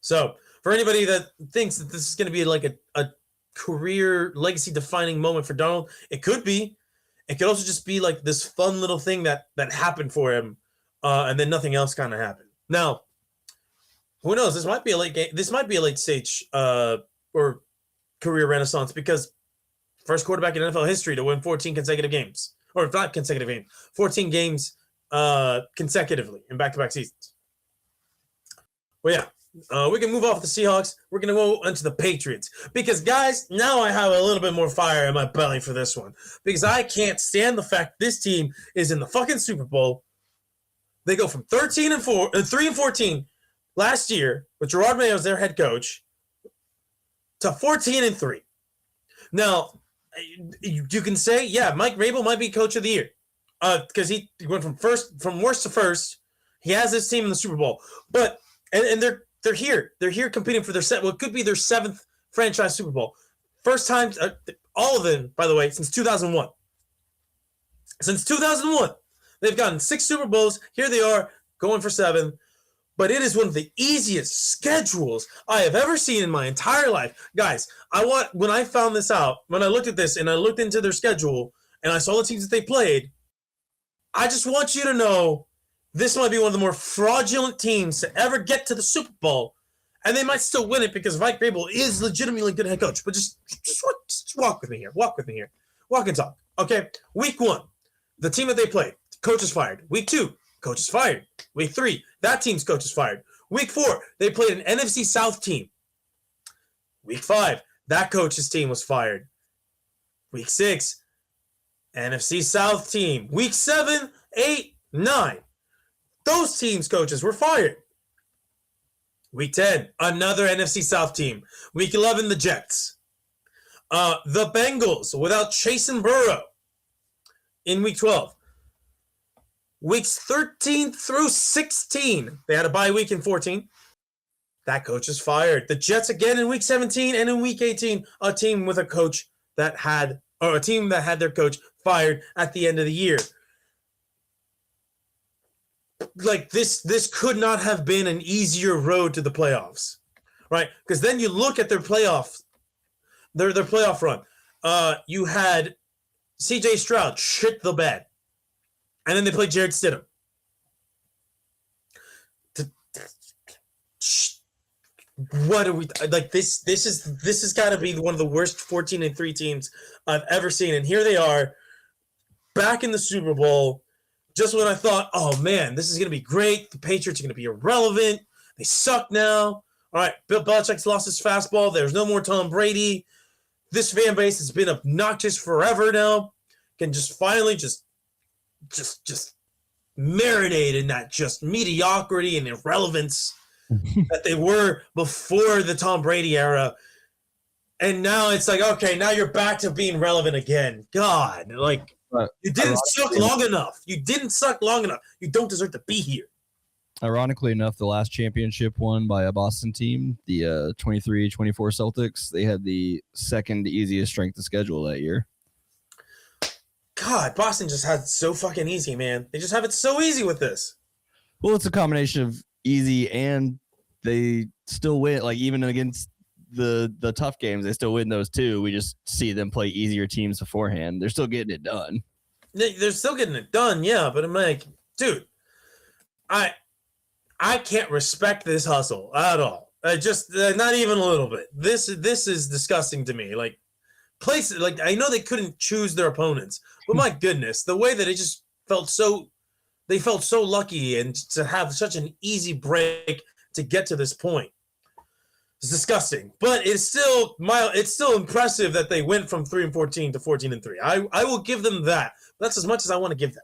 So for anybody that thinks that this is going to be like a career legacy defining moment for Donald, it could be. It could also just be like this fun little thing that happened for him, and then nothing else kind of happened. Now, who knows? This might be a late game. This might be a late stage or career renaissance because first quarterback in NFL history to win 14 consecutive games. Or not consecutive games, 14 games consecutively in back-to-back seasons. Well, yeah, we can move off the Seahawks. We're going to go into the Patriots. Because, guys, now I have a little bit more fire in my belly for this one. Because I can't stand the fact this team is in the fucking Super Bowl. They go from 3 and 14 last year, with Gerard Mayo as their head coach, to 14 and 3. Now, you can say, yeah, Mike Vrabel might be coach of the year because he went from worst to first. He has this team in the Super Bowl, but and they're here. They're here competing for what could be their 7th franchise Super Bowl. First time, all of them, by the way, since 2001. Since 2001, they've gotten 6 Super Bowls. Here they are going for 7. But it is one of the easiest schedules I have ever seen in my entire life. Guys, when I found this out, when I looked at this and I looked into their schedule and I saw the teams that they played, I just want you to know this might be one of the more fraudulent teams to ever get to the Super Bowl. And they might still win it because Mike Vrabel is legitimately a good head coach. But just walk with me here. Walk with me here. Walk and talk. Okay, week 1, the team that they played, coach is fired. Week 2, coach is fired. Week 3, that team's coach is fired. Week 4, they played an NFC South team. Week 5, That coach's team was fired. Week 6, NFC South team. Week 7, 8, 9. Those teams' coaches were fired. Week 10, another NFC South team. Week 11, the Jets. The Bengals without Chase and Burrow in week 12. Weeks 13 through 16, they had a bye week in 14. That coach is fired. The Jets again in week 17 and in week 18, a team with a coach that had, or a team that had their coach fired at the end of the year. Like this could not have been an easier road to the playoffs, right? Because then you look at their playoff run. You had C.J. Stroud shit the bed, and then they played Jared Stidham. What are we like? This has got to be one of the worst 14-3 teams I've ever seen, and here they are, back in the Super Bowl. Just when I thought, oh man, this is going to be great. The Patriots are going to be irrelevant. They suck now. All right, Bill Belichick's lost his fastball. There's no more Tom Brady. This fan base has been obnoxious forever now. Can just finally just marinate in that just mediocrity and irrelevance that they were before the Tom Brady era. And now it's like, okay, now you're back to being relevant again. God, like, you didn't suck long enough. You didn't suck long enough. You don't deserve to be here. Ironically enough, the last championship won by a Boston team, the 23-24 Celtics. They had the second easiest strength of schedule that year. God, Boston just had it so fucking easy, man. They just have it so easy with this. Well, it's a combination of easy and they still win. Like, even against the tough games, they still win those too. We just see them play easier teams beforehand. They're still getting it done. They're still getting it done, yeah. But I'm like, dude, I can't respect this hustle at all. Just not even a little bit. This is disgusting to me. Like, places like, I know they couldn't choose their opponents, but my goodness, the way that it just felt so, they felt so lucky and to have such an easy break to get to this point. It's disgusting, but it's still impressive that they went from 3-14 to 14-3. I will give them that. That's as much as I want to give them,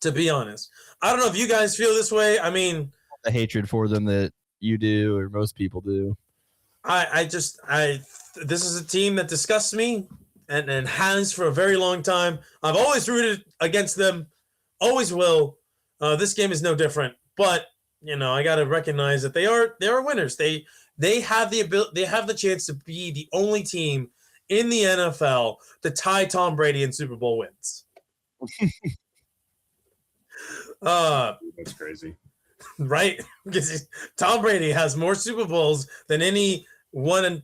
to be honest. I don't know if you guys feel this way. I mean, the hatred for them that you do or most people do. This is a team that disgusts me and has for a very long time. I've always rooted against them, always will. This game is no different, but you know, I got to recognize that they are winners. They have the ability, they have the chance to be the only team in the NFL to tie Tom Brady in Super Bowl wins. That's crazy, right? Because Tom Brady has more Super Bowls than any one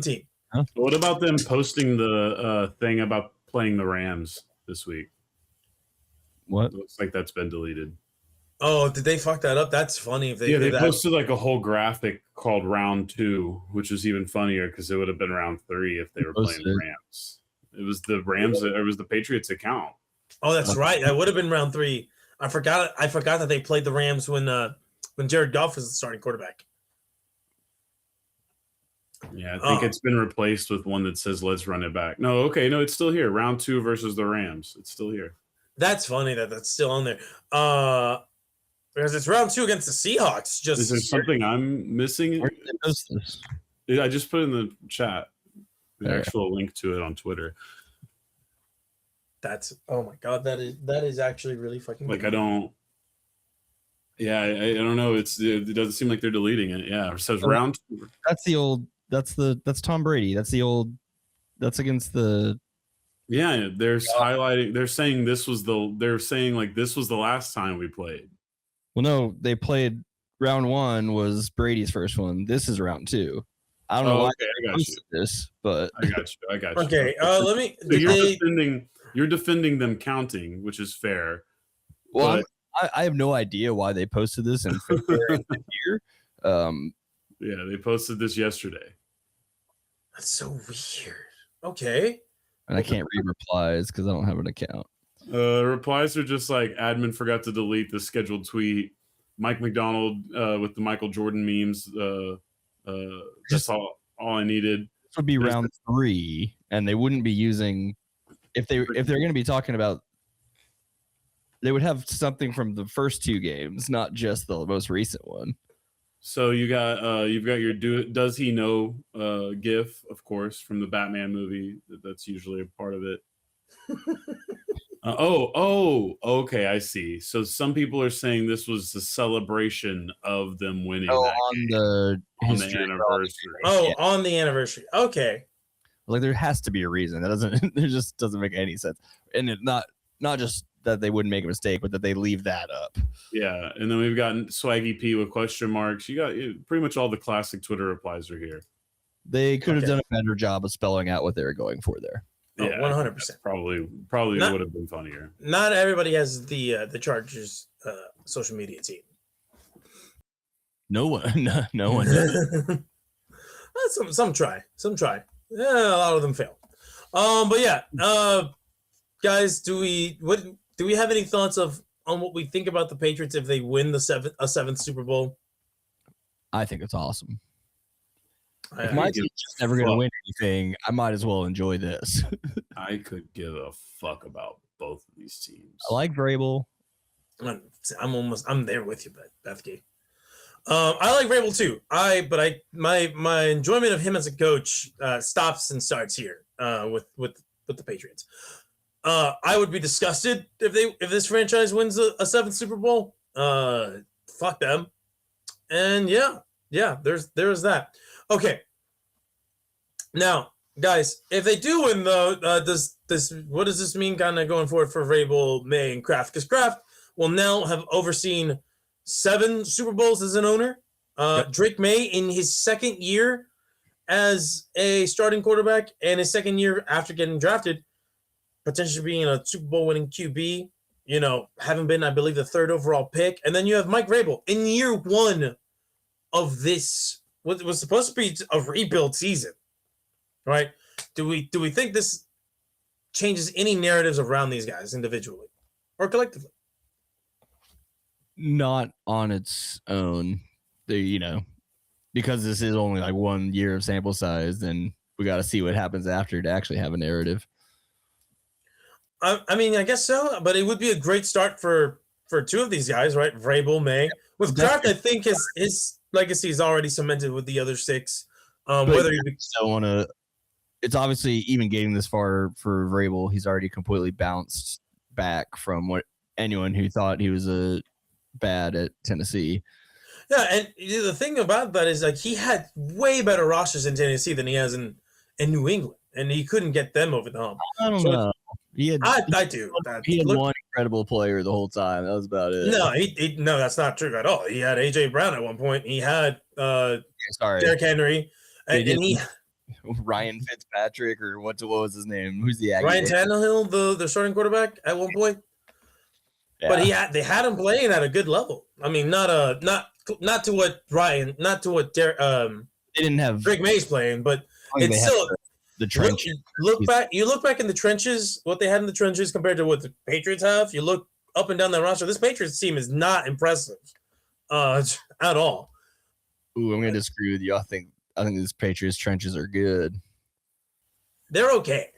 team. Huh? What about them posting the thing about playing the Rams this week? What? Looks like that's been deleted. Oh, did they fuck that up? That's funny if they did they that. posted like a whole graphic called round 2, which is even funnier because it would have been round 3 if they were playing the Rams. It was the Rams. It was the Patriots account. Oh, that's right. That would have been round 3. I forgot that they played the Rams when Jared Goff was the starting quarterback. Yeah, I think it's been replaced with one that says "Let's run it back." No, okay, no, it's still here. Round 2 versus the Rams. It's still here. That's funny that that's still on there. Because it's round 2 against the Seahawks. Just is there something I'm missing? I just put in the chat the actual link to it on Twitter. That's oh my god, that is actually really fucking like good. I don't know. It doesn't seem like they're deleting it. Yeah, it says round 2. That's Tom Brady. That's against the. Yeah, they're highlighting. They're saying this was the last time we played. Well, no, they played round 1 was Brady's first one. This is round 2. I don't know why I got you. This, but I got you. Okay, let me. So you're defending them counting, which is fair. Well, I have no idea why they posted this in February here. Yeah, they posted this yesterday. That's so weird. Okay. And I can't read replies because I don't have an account. Replies are just like admin forgot to delete the scheduled tweet. Mike McDonald with the Michael Jordan memes. That's all. all I needed. This would be round 3, and they wouldn't be using if they're going to be talking about. They would have something from the first 2 games, not just the most recent one. So you've got your does he know gif, of course, from the Batman movie. That's usually a part of it. Okay, I see. So some people are saying this was the celebration of them winning on the anniversary. On the anniversary. Okay. Like there has to be a reason. That doesn't it just doesn't make any sense. And it not just that they wouldn't make a mistake, but that they leave that up. Yeah, and then we've got Swaggy P with question marks. You got pretty much all the classic Twitter replies are here. They could have done a better job of spelling out what they were going for there. Yeah, 100%. Probably would have been funnier. Not everybody has the Chargers social media team. No one does. Some try. Yeah, a lot of them fail. But yeah, guys, do we have any thoughts on what we think about the Patriots if they win a seventh Super Bowl? I think it's awesome. If my team's just never going to win anything, I might as well enjoy this. I could give a fuck about both of these teams. I like Vrabel. I'm there with you, Bethke. I like Vrabel too. My enjoyment of him as a coach stops and starts here with the Patriots. I would be disgusted if this franchise wins a 7th Super Bowl. Fuck them. And yeah, there's that. Okay. Now, guys, if they do win though, what does this mean kind of going forward for Vrabel, May, and Kraft? Because Kraft will now have overseen 7 Super Bowls as an owner. Drake May in his 2nd year as a starting quarterback and his 2nd year after getting drafted, potentially being a Super Bowl winning QB, having been, I believe, the 3rd overall pick. And then you have Mike Vrabel in year 1 of this, what was supposed to be a rebuild season, right? Do we think this changes any narratives around these guys individually or collectively? Not on its own. Because this is only like 1 year of sample size, then we got to see what happens after to actually have a narrative. I mean, I guess so, but it would be a great start for 2 of these guys, right? Vrabel, May. With Kraft, I think his legacy is already cemented with the other 6. Whether you don't want to, it's obviously even getting this far for Vrabel, he's already completely bounced back from what anyone who thought he was bad at Tennessee. Yeah, and the thing about that is like he had way better rosters in Tennessee than he has in New England, and he couldn't get them over the hump. I don't know. I do. He had one incredible player the whole time. That was about it. No, no, that's not true at all. He had AJ Brown at one point. He had Derrick Henry, and he Ryan Fitzpatrick, or what was his name? Who's the Ryan Tannehill, the starting quarterback at one point. Yeah. But they had him playing at a good level. I mean, not to what they didn't have Drake May's playing, but it's still the trench. You look back in the trenches, what they had in the trenches compared to what the Patriots have. You look up and down the roster. This Patriots team is not impressive, at all. Ooh, I'm gonna disagree with you. I think these Patriots trenches are good. They're okay.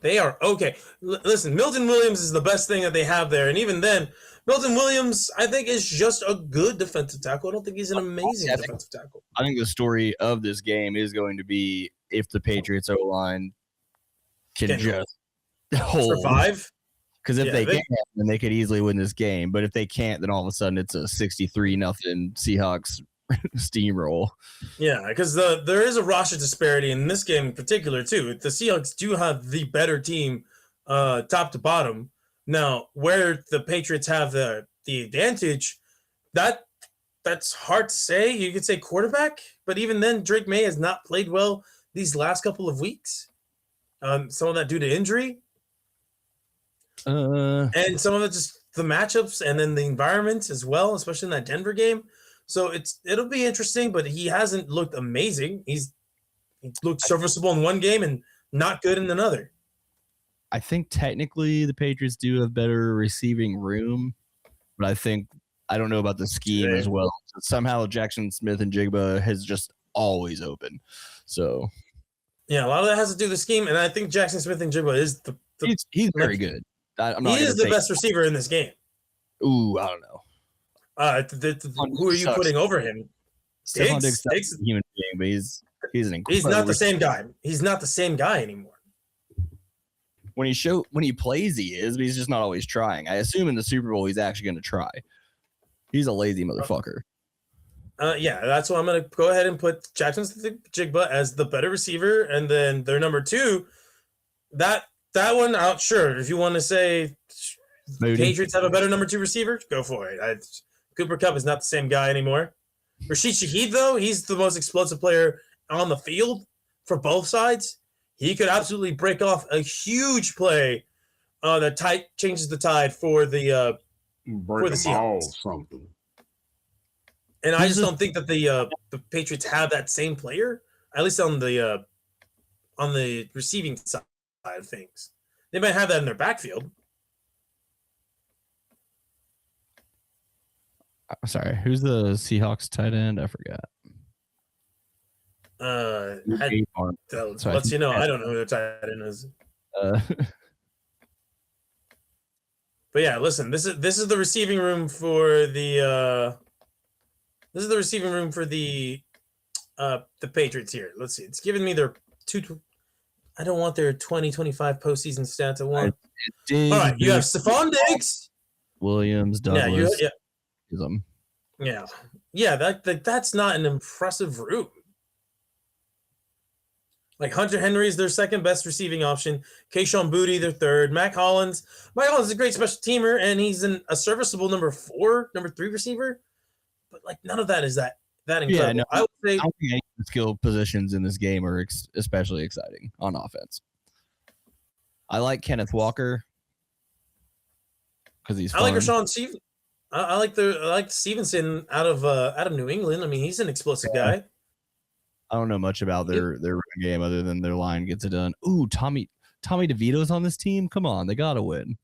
They are okay. Listen, Milton Williams is the best thing that they have there, and even then, Milton Williams, I think, is just a good defensive tackle. I don't think he's an amazing defensive tackle. I think the story of this game is going to be if the Patriots O-line can just survive. Because if they can, then they could easily win this game. But if they can't, then all of a sudden it's a 63-0 Seahawks steamroll. Yeah, because there is a roster disparity in this game in particular too. The Seahawks do have the better team, top to bottom. Now, where the Patriots have the advantage, that's hard to say. You could say quarterback, but even then, Drake May has not played well these last couple of weeks. Some of that due to injury, and some of it just the matchups and then the environment as well, especially in that Denver game. So it'll be interesting, but he hasn't looked amazing. He looked serviceable in one game and not good in another. I think technically the Patriots do have better receiving room, but I don't know about the scheme as well. Somehow Jackson Smith and Jigba has just always open. So yeah, a lot of that has to do with the scheme, and I think Jackson Smith-Njigba is he's very good. I'm not he is the best receiver in this game. Ooh, I don't know. Who are you putting over him? Stephon Diggs is a human being, but he's an incredible. He's not the same guy. He's not the same guy anymore. When he plays, he is, but he's just not always trying. I assume in the Super Bowl he's actually going to try. He's a lazy motherfucker. Yeah, that's why I'm going to go ahead and put Jackson Smith-Njigba as the better receiver, and then their number 2. That one out. Sure, if you want to say Patriots have a better number 2 receiver, go for it. Cooper Kupp is not the same guy anymore. Rashid Shaheed, though, he's the most explosive player on the field for both sides. He could absolutely break off a huge play that changes the tide for the Seahawks. Something. And I just don't think that the Patriots have that same player, at least on the receiving side of things. They might have that in their backfield. Sorry, who's the Seahawks tight end? I forgot. Lets you know. I don't know who their tight end is. But yeah, listen. This is the receiving room for the. This is the receiving room for the Patriots here. Let's see. It's giving me their I don't want their 2025 postseason stats. I want. All right, you have Stephon Diggs, Williams, Douglas. Yeah. That's not an impressive room. Like Hunter Henry is their second best receiving option. Kayshon Boutte, their third. Mac Hollins. Mac Hollins is a great special teamer, and he's a serviceable number 3 receiver. But like none of that is that incredible. Yeah, no, I would say I don't think any of the skill positions in this game are especially exciting on offense. I like Kenneth Walker because he's fun. I like Rashawn Stevenson. I like Stevenson out of New England. I mean, he's an explosive guy. I don't know much about their run game other than their line gets it done. Ooh, Tommy DeVito's on this team. Come on, they gotta win.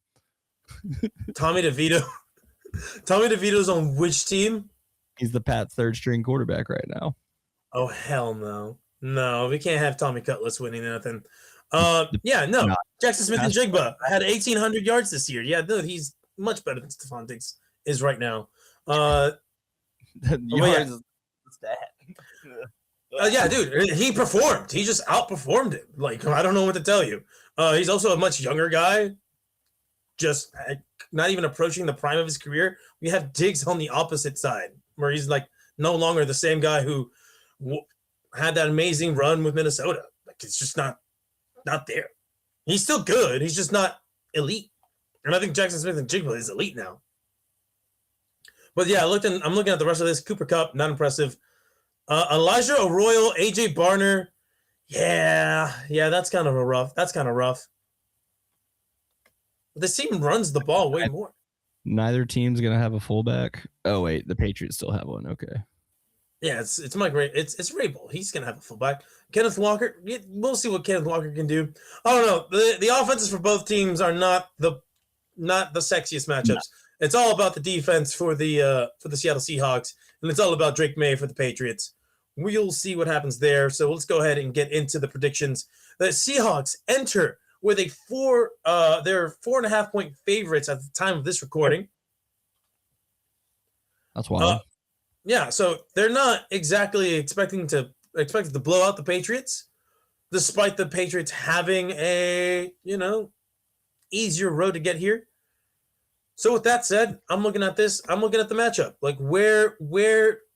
Tommy DeVito's on which team? He's the Pats' third string quarterback right now. Oh hell no. No, we can't have Tommy Cutlass winning nothing. Jackson Smith-Njigba had 1,800 yards this year. Yeah, dude, he's much better than Stephon Diggs is right now. Yeah, dude, he performed. He just outperformed him. Like, I don't know what to tell you. He's also a much younger guy, just not even approaching the prime of his career. We have Diggs on the opposite side, where he's like no longer the same guy who had that amazing run with Minnesota. Like, it's just not there. He's still good. He's just not elite. And I think Jackson Smith-Njigba is elite now. But yeah, I'm looking at the rest of this. Cooper Kupp, not impressive. Elijah Arroyo, AJ Barner. Yeah, that's kind of rough. But this team runs the ball way more. Neither team's gonna have a fullback. Oh wait, the Patriots still have one. Okay. Yeah, it's Mike Ray. It's Rabel. He's gonna have a fullback. Kenneth Walker. We'll see what Kenneth Walker can do. I don't know. The offenses for both teams are not the sexiest matchups. No. It's all about the defense for the Seattle Seahawks, and it's all about Drake May for the Patriots. We'll see what happens there. So let's go ahead and get into the predictions. The Seahawks enter with they're 4.5 point favorites at the time of this recording. That's wild. Yeah, so they're not exactly expected to blow out the Patriots, despite the Patriots having a easier road to get here. So with that said, I'm looking at this. I'm looking at the matchup. Like where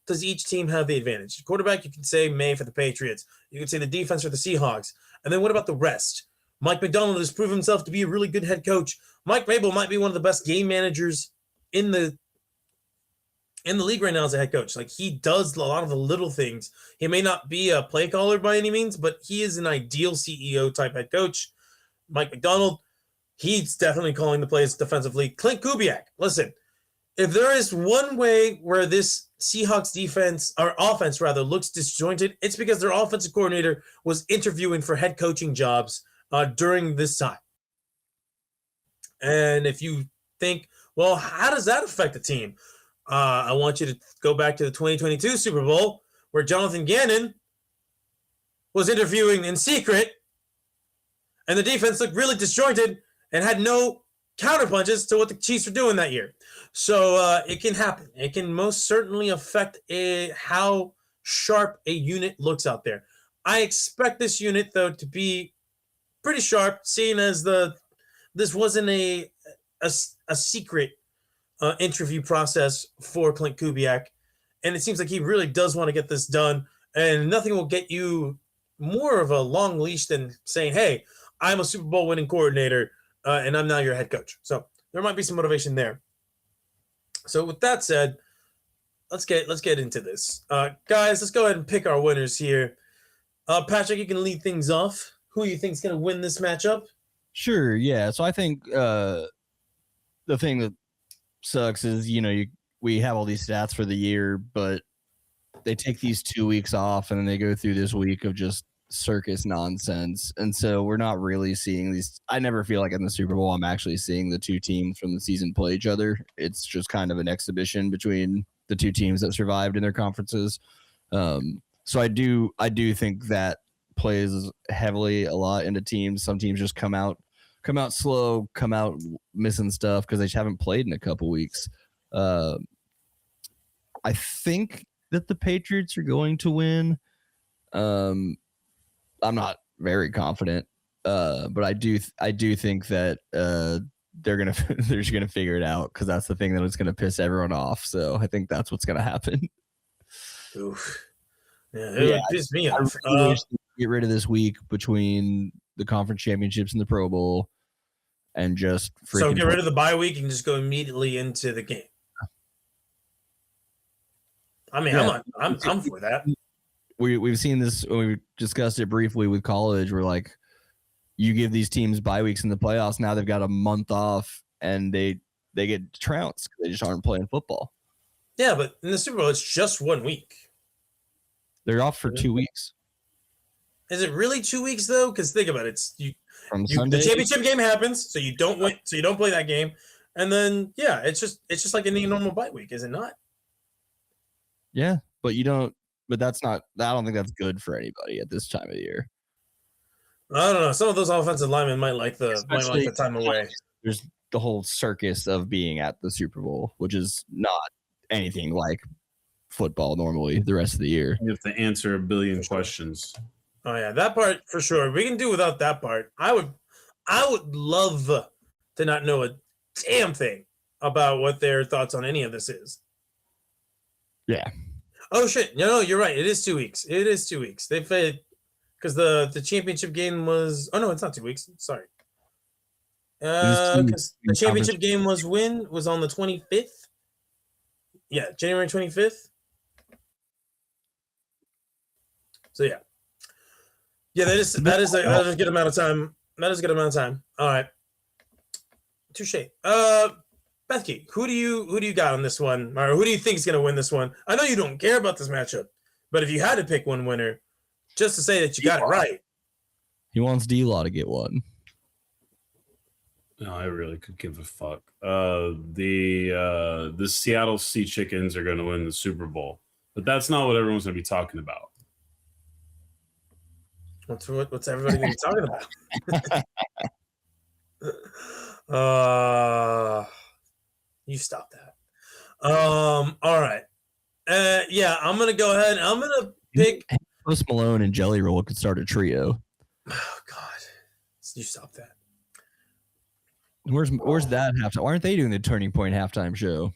does each team have the advantage? Quarterback, you can say May for the Patriots. You can say the defense for the Seahawks. And then what about the rest? Mike McDonald has proven himself to be a really good head coach. Mike Rabel might be one of the best game managers in the league right now as a head coach. Like, he does a lot of the little things. He may not be a play caller by any means, but he is an ideal CEO type head coach. Mike McDonald, he's definitely calling the plays defensively. Clint Kubiak, listen, if there is one way where this Seahawks offense looks disjointed, it's because their offensive coordinator was interviewing for head coaching jobs during this time. And if you think, well, how does that affect the team? I want you to go back to the 2022 Super Bowl where Jonathan Gannon was interviewing in secret, and the defense looked really disjointed and had no counterpunches to what the Chiefs were doing that year. So it can happen. It can most certainly affect how sharp a unit looks out there. I expect this unit, though, to be pretty sharp, seeing as this wasn't a secret interview process for Clint Kubiak, and it seems like he really does want to get this done. And nothing will get you more of a long leash than saying, "Hey, I'm a Super Bowl winning coordinator, and I'm now your head coach." So there might be some motivation there. So with that said, let's get into this, guys. Let's go ahead and pick our winners here. Patrick, you can lead things off. Who do you think is going to win this matchup? Sure, yeah. So I think the thing that sucks is, we have all these stats for the year, but they take these 2 weeks off and then they go through this week of just circus nonsense. And so we're not really seeing these. I never feel like in the Super Bowl I'm actually seeing the two teams from the season play each other. It's just kind of an exhibition between the two teams that survived in their conferences. So I do think that plays heavily a lot into teams. Some teams just come out slow, come out missing stuff because they just haven't played in a couple weeks. I think that the Patriots are going to win. I'm not very confident, but I do think that they're just gonna figure it out, because that's the thing that is gonna piss everyone off. So I think that's what's gonna happen. Oof. Yeah, it would piss me off. I really wish they could get rid of this week between the conference championships and the Pro Bowl, and just so get rid of the bye week and just go immediately into the game. I mean, yeah. I'm for that. We've seen this when we discussed it briefly with college, where like you give these teams bye weeks in the playoffs, now they've got a month off and they get trounced because they just aren't playing football. Yeah, but in the Super Bowl, it's just 1 week. They're off for 2 weeks. Is it really 2 weeks though? Because think about it. The championship game happens, so you don't win, so you don't play that game, and then it's just like any normal bye week, is it not? Yeah, but you don't. But that's not. I don't think that's good for anybody at this time of the year. I don't know. Some of those offensive linemen might like the time away. There's the whole circus of being at the Super Bowl, which is not anything like football normally the rest of the year. You have to answer a billion questions. Oh yeah, that part for sure. We can do without that part. I would love to not know a damn thing about what their thoughts on any of this is. Yeah. Oh shit! No, you're right. It is 2 weeks. It is 2 weeks. They played because the championship game was. Oh no, it's not 2 weeks. Sorry. Because the championship game was on the 25th. Yeah, January 25th. So yeah. That is a good amount of time. That is a good amount of time. All right. Touche. Bethke, who do you got on this one, or who do you think is going to win this one? I know you don't care about this matchup, but if you had to pick one winner, just to say that you got it right. He wants D-Law to get one. No, I really could give a fuck. The Seattle Sea Chickens are going to win the Super Bowl, but that's not what everyone's going to be talking about. What's everybody going to be talking about? You stop that. All right. I'm gonna go ahead. I'm gonna pick Post Malone and Jelly Roll could start a trio. Oh God, you stop that. Where's that halftime? Why aren't they doing the Turning Point halftime show?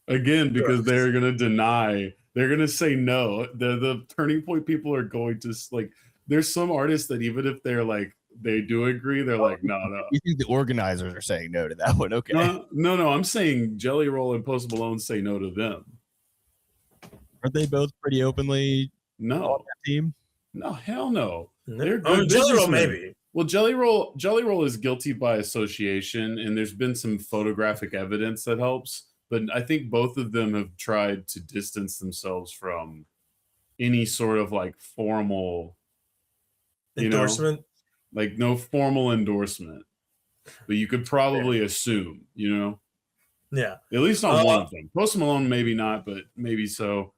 Again, because they're gonna deny. They're gonna say no. The Turning Point people are going to like. There's some artists that even if they're like. They do agree. They're like, no. You think the organizers are saying no to that one? Okay. No. I'm saying Jelly Roll and Post Malone say no to them. Aren't they both pretty openly on that team? No, hell no. They're good. Jelly Roll maybe. Well, Jelly Roll is guilty by association, and there's been some photographic evidence that helps. But I think both of them have tried to distance themselves from any sort of like formal endorsement. Like no formal endorsement, but you could probably assume, Yeah. At least on one of them. Post Malone, maybe not, but maybe so.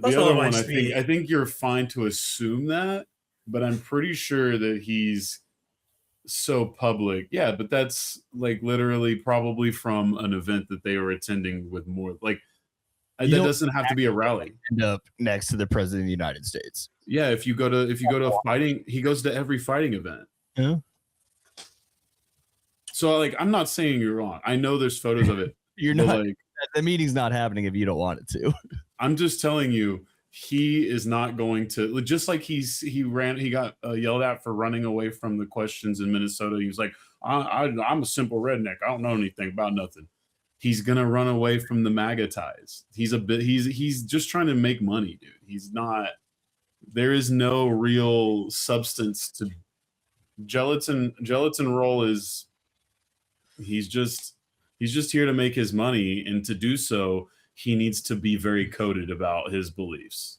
The other one, I think you're fine to assume that, but I'm pretty sure that he's so public. Yeah, but that's like literally probably from an event that they were attending with more like that doesn't have to be a rally. End up next to the president of the United States. Yeah, if you go to a fighting, he goes to every fighting event. Yeah. So like, I'm not saying you're wrong. I know there's photos of it. You're not. Like, the meeting's not happening if you don't want it to. I'm just telling you, he is not going to. Just like he got yelled at for running away from the questions in Minnesota. He was like, I'm a simple redneck. I don't know anything about nothing. He's gonna run away from the MAGA ties. He's just trying to make money, dude. He's not. There is no real substance to gelatin. Roll is. He's just here to make his money, and to do so, he needs to be very coded about his beliefs.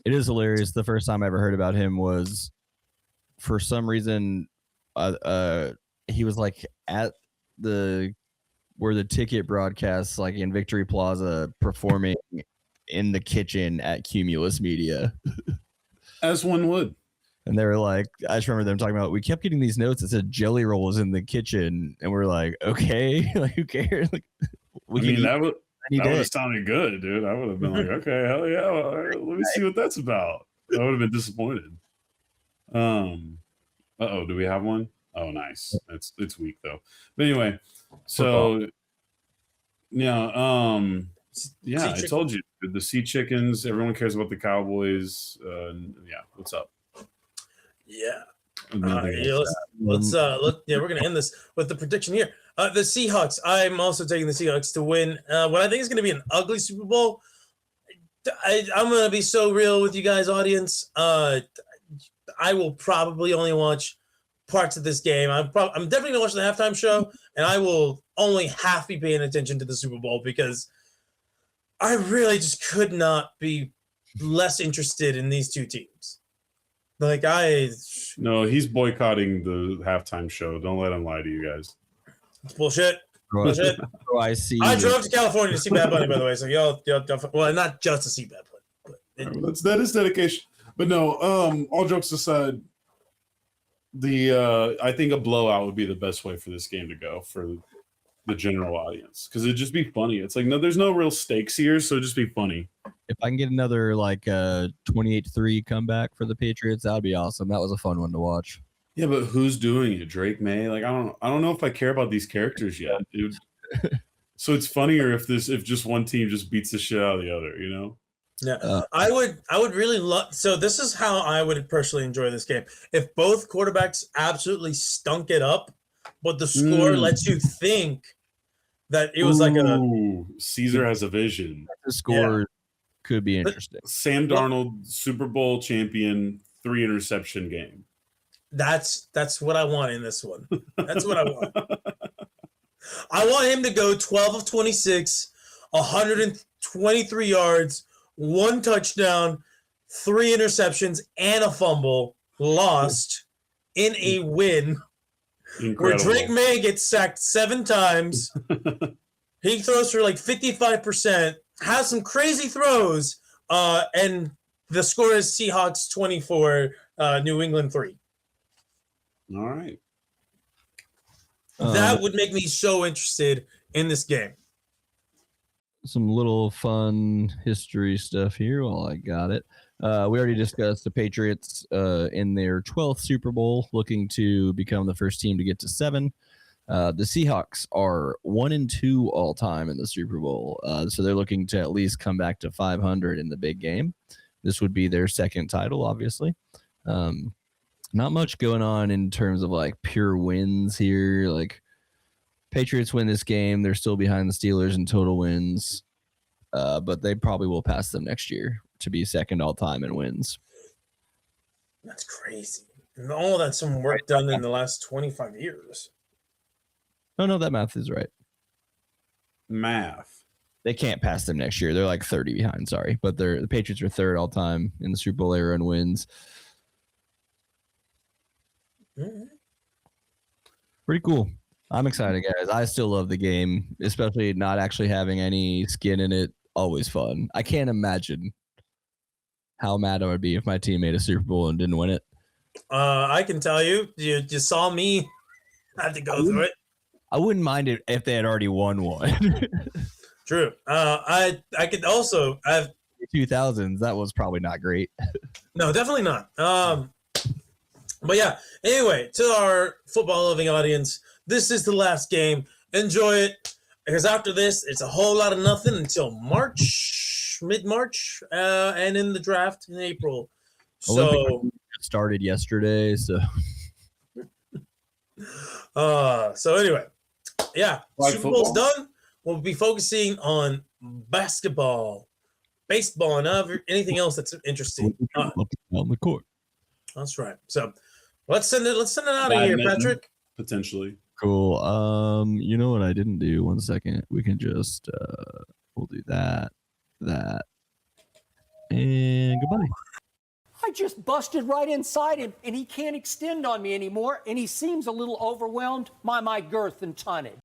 It is hilarious. The first time I ever heard about him was, for some reason, he was like at where the ticket broadcasts, like in Victory Plaza, performing in the kitchen at Cumulus Media. As one would. And they were like, I just remember them talking about, we kept getting these notes that said Jelly Roll was in the kitchen. And we're like, okay, like who cares? Like, that would have sounded good, dude. I would have been like, okay, hell yeah. Well, let me see what that's about. I would have been disappointed. Do we have one? Oh, nice. It's weak though. But anyway, so yeah, I told you the Sea Chickens. Everyone cares about the Cowboys. Yeah, what's up? Yeah. Let's we're gonna end this with the prediction here. The Seahawks. I'm also taking the Seahawks to win what I think is going to be an ugly Super Bowl. I'm going to be so real with you guys, audience. I will probably only watch parts of this game. I'm definitely going to watch the halftime show, and I will only half be paying attention to the Super Bowl because I really just could not be less interested in these two teams. No, he's boycotting the halftime show. Don't let him lie to you guys. It's bullshit. Bullshit. I drove to California to see Bad Bunny, by the way. So y'all well, not just to see Bad Bunny. But that is dedication. But no, all jokes aside, I think a blowout would be the best way for this game to go for the general audience, because it'd just be funny. It's like, no, there's no real stakes here, so it'd just be funny. If I can get another 28-3 comeback for the Patriots, that would be awesome. That was a fun one to watch. Yeah, but who's doing it? Drake May? Like, I don't know if I care about these characters yet, dude. So it's funnier if just one team just beats the shit out of the other, you know? Yeah, I would really love. So this is how I would personally enjoy this game: if both quarterbacks absolutely stunk it up, but the score lets you think that it was like a Caesar has a vision. The score could be interesting. Sam Darnold, Super Bowl champion, 3 interception game. That's what I want in this one. That's what I want. I want him to go 12 of 26, 123 yards, 1 touchdown, 3 interceptions, and a fumble lost in a win. Incredible. Where Drake May gets sacked 7 times. He throws for like 55%, has some crazy throws, and the score is Seahawks 24, New England 3. All right. That would make me so interested in this game. Some little fun history stuff here while I got it. We already discussed the Patriots in their 12th Super Bowl, looking to become the first team to get to 7. The Seahawks are 1-2 all time in the Super Bowl, so they're looking to at least come back to 500 in the big game. This would be their second title, obviously. Not much going on in terms of like pure wins here. Like, Patriots win this game, they're still behind the Steelers in total wins, but they probably will pass them next year to be second all time in wins. That's crazy. And all that's some work done in the last 25 years. No, that math is right. Math. They can't pass them next year. They're like 30 behind, sorry. But the Patriots are third all time in the Super Bowl era in wins. Mm-hmm. Pretty cool. I'm excited, guys. I still love the game, especially not actually having any skin in it. Always fun. I can't imagine how mad I would be if my team made a Super Bowl and didn't win it. I can tell you, you saw me have to go through it. I wouldn't mind it if they had already won one. True. I could also I've 2000s. That was probably not great. No, definitely not. But yeah. Anyway, to our football loving audience, this is the last game. Enjoy it, because after this, it's a whole lot of nothing until March, mid-March, and in the draft in April. So started yesterday. So anyway, yeah, Like Super Bowl's football? done. We'll be focusing on basketball, baseball, and anything else that's interesting. on the court. That's right. So let's send it out of here, Badminton, Patrick. Potentially. Cool. You know what I didn't do? 1 second. We can just we'll do that, and goodbye. I just busted right inside him, and he can't extend on me anymore, and he seems a little overwhelmed by my girth and tonnage.